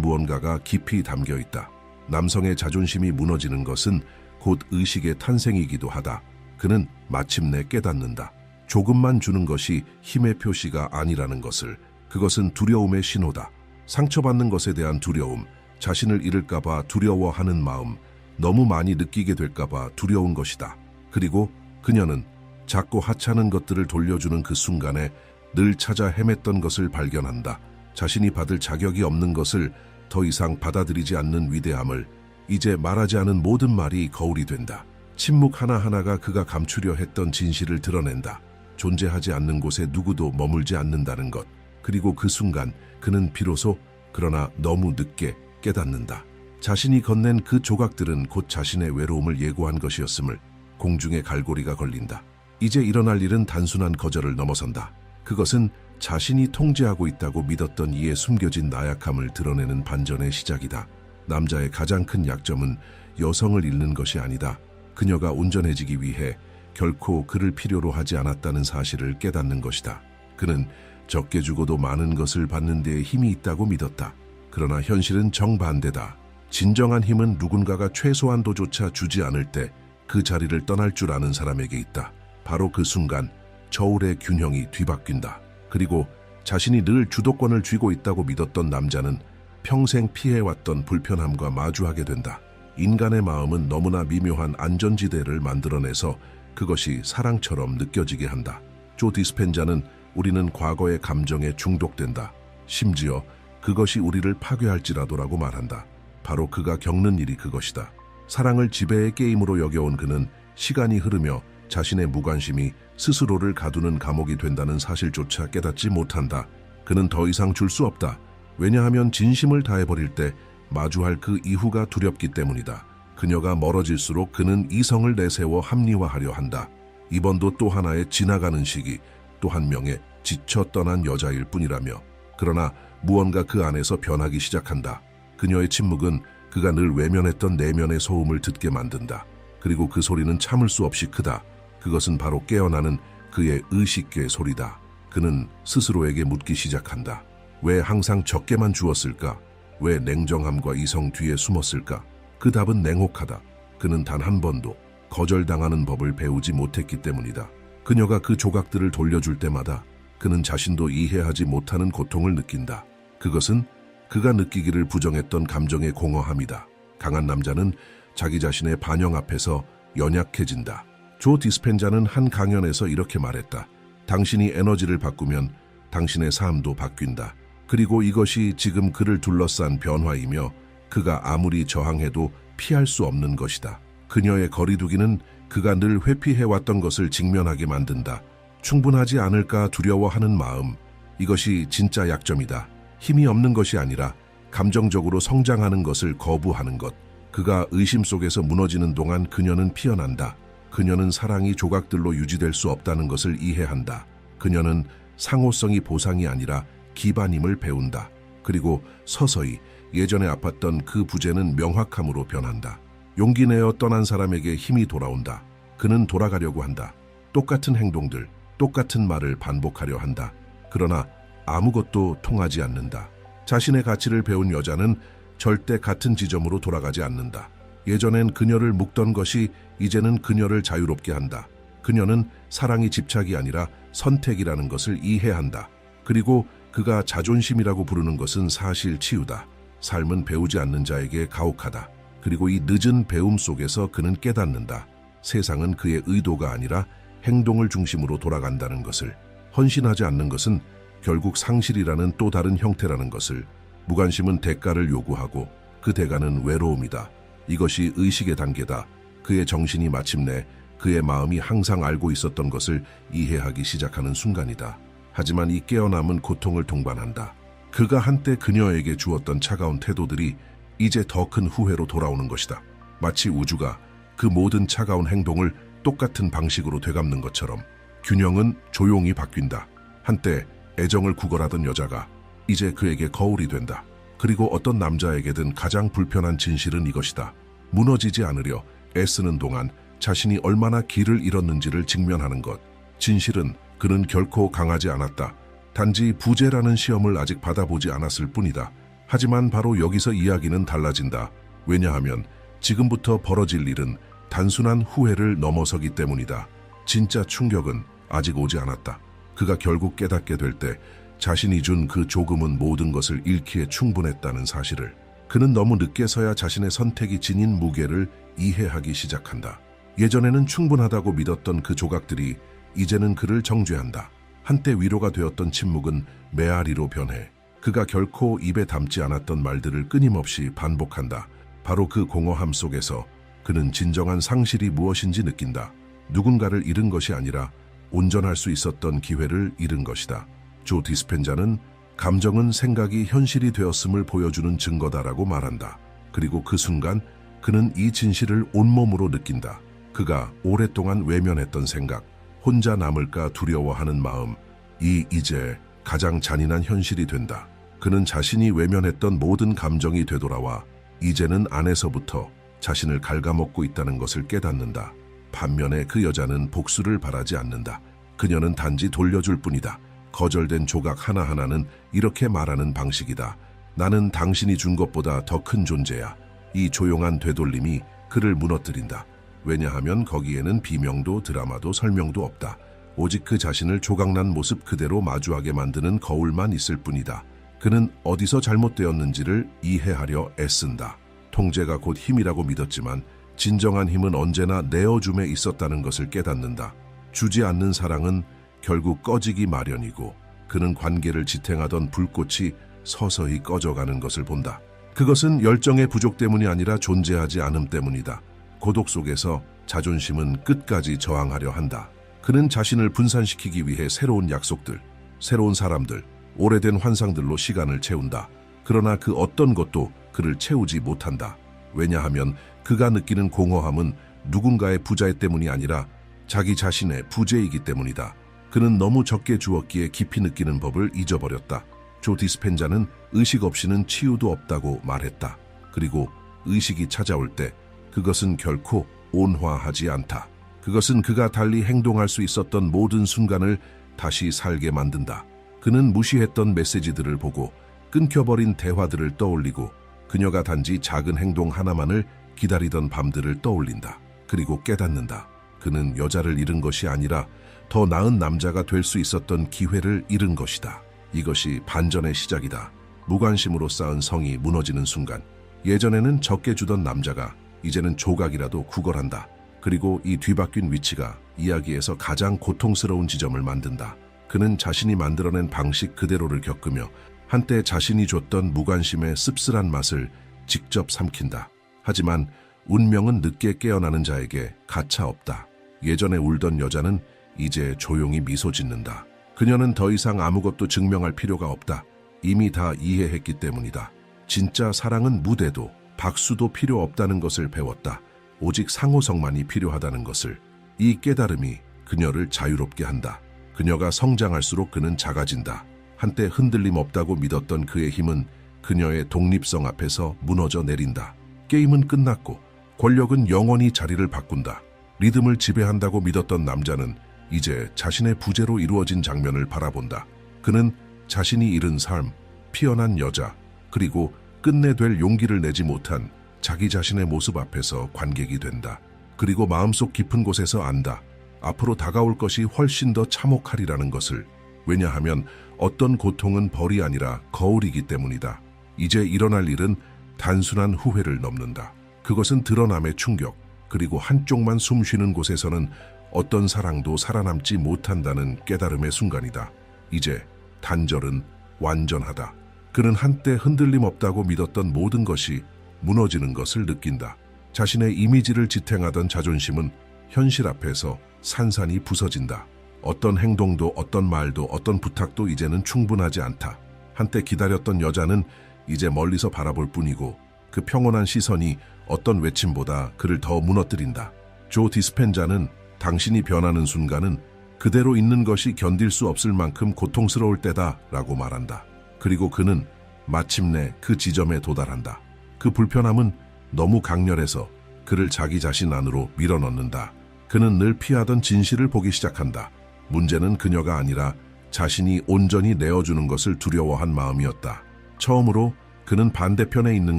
무언가가 깊이 담겨 있다. 남성의 자존심이 무너지는 것은 곧 의식의 탄생이기도 하다. 그는 마침내 깨닫는다. 조금만 주는 것이 힘의 표시가 아니라는 것을. 그것은 두려움의 신호다. 상처받는 것에 대한 두려움, 자신을 잃을까봐 두려워하는 마음, 너무 많이 느끼게 될까봐 두려운 것이다. 그리고 그녀는 작고 하찮은 것들을 돌려주는 그 순간에 늘 찾아 헤맸던 것을 발견한다. 자신이 받을 자격이 없는 것을 더 이상 받아들이지 않는 위대함을. 이제 말하지 않은 모든 말이 거울이 된다. 침묵 하나하나가 그가 감추려 했던 진실을 드러낸다. 존재하지 않는 곳에 누구도 머물지 않는다는 것. 그리고 그 순간 그는 비로소, 그러나 너무 늦게 깨닫는다. 자신이 건넨 그 조각들은 곧 자신의 외로움을 예고한 것이었음을. 공중에 갈고리가 걸린다. 이제 일어날 일은 단순한 거절을 넘어선다. 그것은 자신이 통제하고 있다고 믿었던 이에 숨겨진 나약함을 드러내는 반전의 시작이다. 남자의 가장 큰 약점은 여성을 잃는 것이 아니다. 그녀가 온전해지기 위해 결코 그를 필요로 하지 않았다는 사실을 깨닫는 것이다. 그는 적게 주고도 많은 것을 받는 데에 힘이 있다고 믿었다. 그러나 현실은 정반대다. 진정한 힘은 누군가가 최소한도조차 주지 않을 때 그 자리를 떠날 줄 아는 사람에게 있다. 바로 그 순간 저울의 균형이 뒤바뀐다. 그리고 자신이 늘 주도권을 쥐고 있다고 믿었던 남자는 평생 피해왔던 불편함과 마주하게 된다. 인간의 마음은 너무나 미묘한 안전지대를 만들어내서 그것이 사랑처럼 느껴지게 한다. 조 디스펜자는 우리는 과거의 감정에 중독된다. 심지어 그것이 우리를 파괴할지라도라고 말한다. 바로 그가 겪는 일이 그것이다. 사랑을 지배의 게임으로 여겨온 그는 시간이 흐르며 자신의 무관심이 스스로를 가두는 감옥이 된다는 사실조차 깨닫지 못한다. 그는 더 이상 줄 수 없다. 왜냐하면 진심을 다해버릴 때 마주할 그 이후가 두렵기 때문이다. 그녀가 멀어질수록 그는 이성을 내세워 합리화하려 한다. 이번도 또 하나의 지나가는 시기, 또 한 명의 지쳐 떠난 여자일 뿐이라며. 그러나 무언가 그 안에서 변하기 시작한다. 그녀의 침묵은 그가 늘 외면했던 내면의 소음을 듣게 만든다. 그리고 그 소리는 참을 수 없이 크다. 그것은 바로 깨어나는 그의 의식의 소리다. 그는 스스로에게 묻기 시작한다. 왜 항상 적게만 주었을까? 왜 냉정함과 이성 뒤에 숨었을까? 그 답은 냉혹하다. 그는 단 한 번도 거절당하는 법을 배우지 못했기 때문이다. 그녀가 그 조각들을 돌려줄 때마다 그는 자신도 이해하지 못하는 고통을 느낀다. 그것은 그가 느끼기를 부정했던 감정의 공허함이다. 강한 남자는 자기 자신의 반영 앞에서 연약해진다. 조 디스펜자는 한 강연에서 이렇게 말했다. 당신이 에너지를 바꾸면 당신의 삶도 바뀐다. 그리고 이것이 지금 그를 둘러싼 변화이며 그가 아무리 저항해도 피할 수 없는 것이다. 그녀의 거리두기는 그가 늘 회피해왔던 것을 직면하게 만든다. 충분하지 않을까 두려워하는 마음. 이것이 진짜 약점이다. 힘이 없는 것이 아니라 감정적으로 성장하는 것을 거부하는 것. 그가 의심 속에서 무너지는 동안 그녀는 피어난다. 그녀는 사랑이 조각들로 유지될 수 없다는 것을 이해한다. 그녀는 상호성이 보상이 아니라 기반임을 배운다. 그리고 서서히 예전에 아팠던 그 부재는 명확함으로 변한다. 용기 내어 떠난 사람에게 힘이 돌아온다. 그는 돌아가려고 한다. 똑같은 행동들, 똑같은 말을 반복하려 한다. 그러나 아무것도 통하지 않는다. 자신의 가치를 배운 여자는 절대 같은 지점으로 돌아가지 않는다. 예전엔 그녀를 묶던 것이 이제는 그녀를 자유롭게 한다. 그녀는 사랑이 집착이 아니라 선택이라는 것을 이해한다. 그리고 그가 자존심이라고 부르는 것은 사실 치유다. 삶은 배우지 않는 자에게 가혹하다. 그리고 이 늦은 배움 속에서 그는 깨닫는다. 세상은 그의 의도가 아니라 행동을 중심으로 돌아간다는 것을. 헌신하지 않는 것은 결국 상실이라는 또 다른 형태라는 것을. 무관심은 대가를 요구하고 그 대가는 외로움이다. 이것이 의식의 단계다. 그의 정신이 마침내 그의 마음이 항상 알고 있었던 것을 이해하기 시작하는 순간이다. 하지만 이 깨어남은 고통을 동반한다. 그가 한때 그녀에게 주었던 차가운 태도들이 이제 더 큰 후회로 돌아오는 것이다. 마치 우주가 그 모든 차가운 행동을 똑같은 방식으로 되갚는 것처럼. 균형은 조용히 바뀐다. 한때 애정을 구걸하던 여자가 이제 그에게 거울이 된다. 그리고 어떤 남자에게든 가장 불편한 진실은 이것이다. 무너지지 않으려 애쓰는 동안 자신이 얼마나 길을 잃었는지를 직면하는 것. 진실은 그는 결코 강하지 않았다. 단지 부재라는 시험을 아직 받아보지 않았을 뿐이다. 하지만 바로 여기서 이야기는 달라진다. 왜냐하면 지금부터 벌어질 일은 단순한 후회를 넘어서기 때문이다. 진짜 충격은 아직 오지 않았다. 그가 결국 깨닫게 될 때 자신이 준 그 조금은 모든 것을 잃기에 충분했다는 사실을. 그는 너무 늦게서야 자신의 선택이 지닌 무게를 이해하기 시작한다. 예전에는 충분하다고 믿었던 그 조각들이 이제는 그를 정죄한다. 한때 위로가 되었던 침묵은 메아리로 변해 그가 결코 입에 담지 않았던 말들을 끊임없이 반복한다. 바로 그 공허함 속에서 그는 진정한 상실이 무엇인지 느낀다. 누군가를 잃은 것이 아니라 온전할 수 있었던 기회를 잃은 것이다. 조 디스펜자는 감정은 생각이 현실이 되었음을 보여주는 증거다라고 말한다. 그리고 그 순간 그는 이 진실을 온몸으로 느낀다. 그가 오랫동안 외면했던 생각, 혼자 남을까 두려워하는 마음, 이제 가장 잔인한 현실이 된다. 그는 자신이 외면했던 모든 감정이 되돌아와 이제는 안에서부터 자신을 갉아먹고 있다는 것을 깨닫는다. 반면에 그 여자는 복수를 바라지 않는다. 그녀는 단지 돌려줄 뿐이다. 거절된 조각 하나하나는 이렇게 말하는 방식이다. 나는 당신이 준 것보다 더 큰 존재야. 이 조용한 되돌림이 그를 무너뜨린다. 왜냐하면 거기에는 비명도 드라마도 설명도 없다. 오직 그 자신을 조각난 모습 그대로 마주하게 만드는 거울만 있을 뿐이다. 그는 어디서 잘못되었는지를 이해하려 애쓴다. 통제가 곧 힘이라고 믿었지만 진정한 힘은 언제나 내어줌에 있었다는 것을 깨닫는다. 주지 않는 사랑은 결국 꺼지기 마련이고 그는 관계를 지탱하던 불꽃이 서서히 꺼져가는 것을 본다. 그것은 열정의 부족 때문이 아니라 존재하지 않음 때문이다. 고독 속에서 자존심은 끝까지 저항하려 한다. 그는 자신을 분산시키기 위해 새로운 약속들, 새로운 사람들, 오래된 환상들로 시간을 채운다. 그러나 그 어떤 것도 그를 채우지 못한다. 왜냐하면 그가 느끼는 공허함은 누군가의 부재 때문이 아니라 자기 자신의 부재이기 때문이다. 그는 너무 적게 주었기에 깊이 느끼는 법을 잊어버렸다. 조 디스펜자는 의식 없이는 치유도 없다고 말했다. 그리고 의식이 찾아올 때 그것은 결코 온화하지 않다. 그것은 그가 달리 행동할 수 있었던 모든 순간을 다시 살게 만든다. 그는 무시했던 메시지들을 보고 끊겨버린 대화들을 떠올리고 그녀가 단지 작은 행동 하나만을 기다리던 밤들을 떠올린다. 그리고 깨닫는다. 그는 여자를 잃은 것이 아니라 더 나은 남자가 될 수 있었던 기회를 잃은 것이다. 이것이 반전의 시작이다. 무관심으로 쌓은 성이 무너지는 순간 예전에는 적게 주던 남자가 이제는 조각이라도 구걸한다. 그리고 이 뒤바뀐 위치가 이야기에서 가장 고통스러운 지점을 만든다. 그는 자신이 만들어낸 방식 그대로를 겪으며 한때 자신이 줬던 무관심의 씁쓸한 맛을 직접 삼킨다. 하지만 운명은 늦게 깨어나는 자에게 가차 없다. 예전에 울던 여자는 이제 조용히 미소 짓는다. 그녀는 더 이상 아무것도 증명할 필요가 없다. 이미 다 이해했기 때문이다. 진짜 사랑은 무대도 박수도 필요 없다는 것을 배웠다. 오직 상호성만이 필요하다는 것을. 이 깨달음이 그녀를 자유롭게 한다. 그녀가 성장할수록 그는 작아진다. 한때 흔들림 없다고 믿었던 그의 힘은 그녀의 독립성 앞에서 무너져 내린다. 게임은 끝났고 권력은 영원히 자리를 바꾼다. 리듬을 지배한다고 믿었던 남자는 이제 자신의 부재로 이루어진 장면을 바라본다. 그는 자신이 잃은 삶, 피어난 여자, 그리고 끝내 될 용기를 내지 못한 자기 자신의 모습 앞에서 관객이 된다. 그리고 마음속 깊은 곳에서 안다. 앞으로 다가올 것이 훨씬 더 참혹하리라는 것을. 왜냐하면 어떤 고통은 벌이 아니라 거울이기 때문이다. 이제 일어날 일은 단순한 후회를 넘는다. 그것은 드러남의 충격, 그리고 한쪽만 숨 쉬는 곳에서는 어떤 사랑도 살아남지 못한다는 깨달음의 순간이다. 이제 단절은 완전하다. 그는 한때 흔들림 없다고 믿었던 모든 것이 무너지는 것을 느낀다. 자신의 이미지를 지탱하던 자존심은 현실 앞에서 산산이 부서진다. 어떤 행동도 어떤 말도 어떤 부탁도 이제는 충분하지 않다. 한때 기다렸던 여자는 이제 멀리서 바라볼 뿐이고 그 평온한 시선이 어떤 외침보다 그를 더 무너뜨린다. 조 디스펜자는 당신이 변하는 순간은 그대로 있는 것이 견딜 수 없을 만큼 고통스러울 때다 라고 말한다. 그리고 그는 마침내 그 지점에 도달한다. 그 불편함은 너무 강렬해서 그를 자기 자신 안으로 밀어넣는다. 그는 늘 피하던 진실을 보기 시작한다. 문제는 그녀가 아니라 자신이 온전히 내어주는 것을 두려워한 마음이었다. 처음으로 그는 반대편에 있는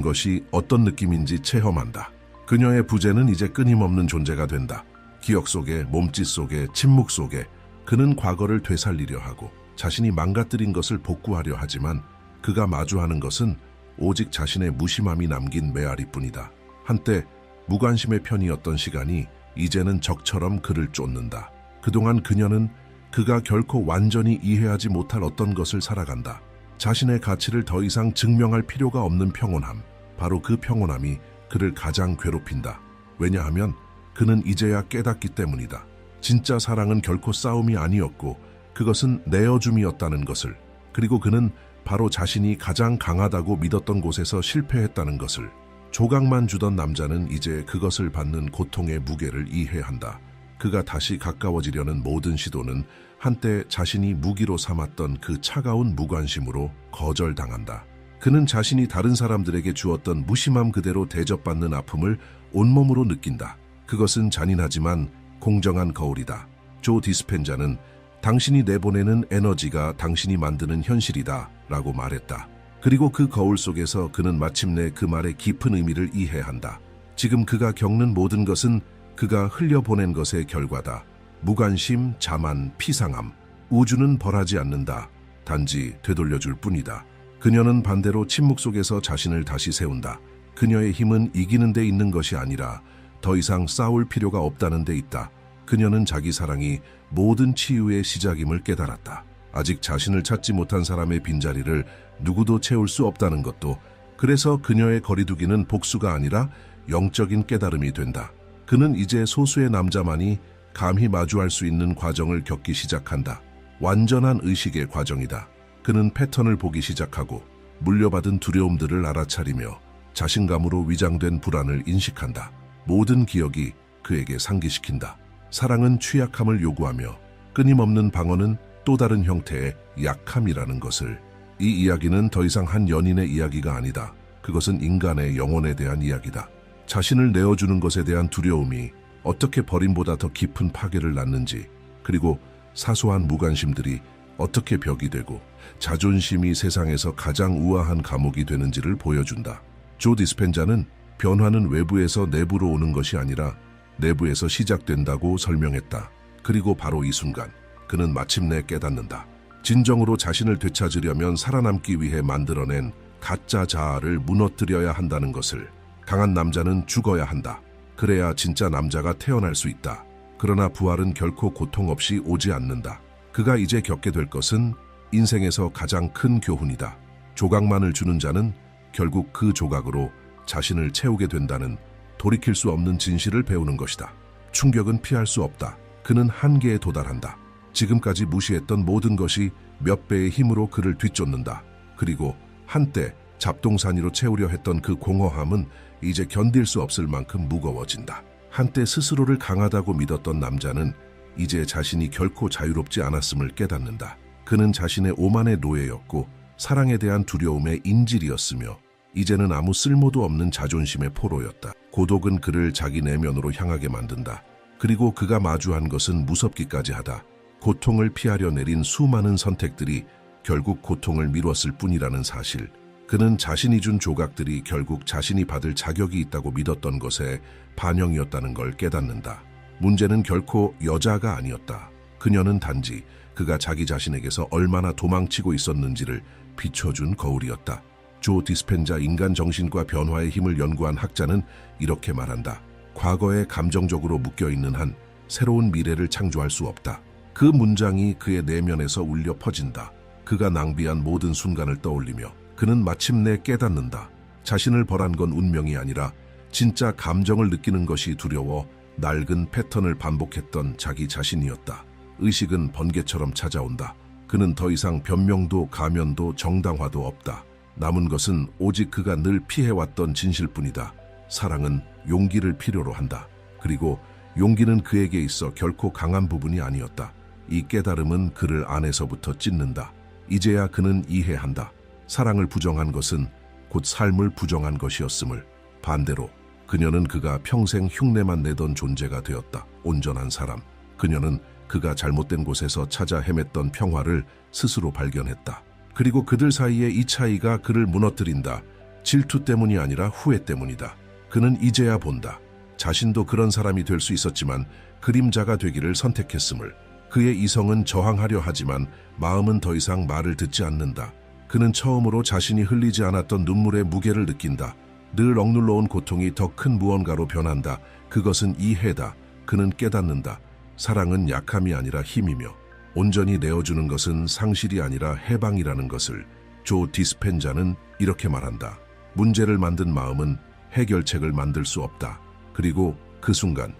것이 어떤 느낌인지 체험한다. 그녀의 부재는 이제 끊임없는 존재가 된다. 기억 속에, 몸짓 속에, 침묵 속에 그는 과거를 되살리려 하고 자신이 망가뜨린 것을 복구하려 하지만 그가 마주하는 것은 오직 자신의 무심함이 남긴 메아리뿐이다. 한때 무관심의 편이었던 시간이 이제는 적처럼 그를 쫓는다. 그동안 그녀는 그가 결코 완전히 이해하지 못할 어떤 것을 살아간다. 자신의 가치를 더 이상 증명할 필요가 없는 평온함. 바로 그 평온함이 그를 가장 괴롭힌다. 왜냐하면 그는 이제야 깨닫기 때문이다. 진짜 사랑은 결코 싸움이 아니었고 그것은 내어줌이었다는 것을. 그리고 그는 바로 자신이 가장 강하다고 믿었던 곳에서 실패했다는 것을. 조각만 주던 남자는 이제 그것을 받는 고통의 무게를 이해한다. 그가 다시 가까워지려는 모든 시도는 한때 자신이 무기로 삼았던 그 차가운 무관심으로 거절당한다. 그는 자신이 다른 사람들에게 주었던 무심함 그대로 대접받는 아픔을 온몸으로 느낀다. 그것은 잔인하지만 공정한 거울이다. 조 디스펜자는 당신이 내보내는 에너지가 당신이 만드는 현실이다 라고 말했다. 그리고 그 거울 속에서 그는 마침내 그 말의 깊은 의미를 이해한다. 지금 그가 겪는 모든 것은 그가 흘려보낸 것의 결과다. 무관심, 자만, 피상함. 우주는 벌하지 않는다. 단지 되돌려줄 뿐이다. 그녀는 반대로 침묵 속에서 자신을 다시 세운다. 그녀의 힘은 이기는 데 있는 것이 아니라 더 이상 싸울 필요가 없다는 데 있다. 그녀는 자기 사랑이 모든 치유의 시작임을 깨달았다. 아직 자신을 찾지 못한 사람의 빈자리를 누구도 채울 수 없다는 것도. 그래서 그녀의 거리두기는 복수가 아니라 영적인 깨달음이 된다. 그는 이제 소수의 남자만이 감히 마주할 수 있는 과정을 겪기 시작한다. 완전한 의식의 과정이다. 그는 패턴을 보기 시작하고 물려받은 두려움들을 알아차리며 자신감으로 위장된 불안을 인식한다. 모든 기억이 그에게 상기시킨다. 사랑은 취약함을 요구하며 끊임없는 방어는 또 다른 형태의 약함이라는 것을. 이 이야기는 더 이상 한 연인의 이야기가 아니다. 그것은 인간의 영혼에 대한 이야기다. 자신을 내어주는 것에 대한 두려움이 어떻게 버림보다 더 깊은 파괴를 낳는지, 그리고 사소한 무관심들이 어떻게 벽이 되고 자존심이 세상에서 가장 우아한 감옥이 되는지를 보여준다. 조 디스펜자는 변화는 외부에서 내부로 오는 것이 아니라 내부에서 시작된다고 설명했다. 그리고 바로 이 순간 그는 마침내 깨닫는다. 진정으로 자신을 되찾으려면 살아남기 위해 만들어낸 가짜 자아를 무너뜨려야 한다는 것을. 강한 남자는 죽어야 한다. 그래야 진짜 남자가 태어날 수 있다. 그러나 부활은 결코 고통 없이 오지 않는다. 그가 이제 겪게 될 것은 인생에서 가장 큰 교훈이다. 조각만을 주는 자는 결국 그 조각으로 자신을 채우게 된다는 돌이킬 수 없는 진실을 배우는 것이다. 충격은 피할 수 없다. 그는 한계에 도달한다. 지금까지 무시했던 모든 것이 몇 배의 힘으로 그를 뒤쫓는다. 그리고 한때 잡동사니로 채우려 했던 그 공허함은 이제 견딜 수 없을 만큼 무거워진다. 한때 스스로를 강하다고 믿었던 남자는 이제 자신이 결코 자유롭지 않았음을 깨닫는다. 그는 자신의 오만의 노예였고 사랑에 대한 두려움의 인질이었으며 이제는 아무 쓸모도 없는 자존심의 포로였다. 고독은 그를 자기 내면으로 향하게 만든다. 그리고 그가 마주한 것은 무섭기까지 하다. 고통을 피하려 내린 수많은 선택들이 결국 고통을 미뤘을 뿐이라는 사실. 그는 자신이 준 조각들이 결국 자신이 받을 자격이 있다고 믿었던 것의 반영이었다는 걸 깨닫는다. 문제는 결코 여자가 아니었다. 그녀는 단지 그가 자기 자신에게서 얼마나 도망치고 있었는지를 비춰준 거울이었다. 조 디스펜자 인간 정신과 변화의 힘을 연구한 학자는 이렇게 말한다. 과거에 감정적으로 묶여있는 한 새로운 미래를 창조할 수 없다. 그 문장이 그의 내면에서 울려 퍼진다. 그가 낭비한 모든 순간을 떠올리며 그는 마침내 깨닫는다. 자신을 벌한 건 운명이 아니라 진짜 감정을 느끼는 것이 두려워 낡은 패턴을 반복했던 자기 자신이었다. 의식은 번개처럼 찾아온다. 그는 더 이상 변명도 가면도 정당화도 없다. 남은 것은 오직 그가 늘 피해왔던 진실뿐이다. 사랑은 용기를 필요로 한다. 그리고 용기는 그에게 있어 결코 강한 부분이 아니었다. 이 깨달음은 그를 안에서부터 찢는다. 이제야 그는 이해한다. 사랑을 부정한 것은 곧 삶을 부정한 것이었음을, 반대로 그녀는 그가 평생 흉내만 내던 존재가 되었다. 온전한 사람. 그녀는 그가 잘못된 곳에서 찾아 헤맸던 평화를 스스로 발견했다. 그리고 그들 사이의 이 차이가 그를 무너뜨린다. 질투 때문이 아니라 후회 때문이다. 그는 이제야 본다. 자신도 그런 사람이 될 수 있었지만 그림자가 되기를 선택했음을. 그의 이성은 저항하려 하지만 마음은 더 이상 말을 듣지 않는다. 그는 처음으로 자신이 흘리지 않았던 눈물의 무게를 느낀다. 늘 억눌러온 고통이 더 큰 무언가로 변한다. 그것은 이해다. 그는 깨닫는다. 사랑은 약함이 아니라 힘이며 온전히 내어주는 것은 상실이 아니라 해방이라는 것을. 조 디스펜자는 이렇게 말한다. 문제를 만든 마음은 해결책을 만들 수 없다. 그리고 그 순간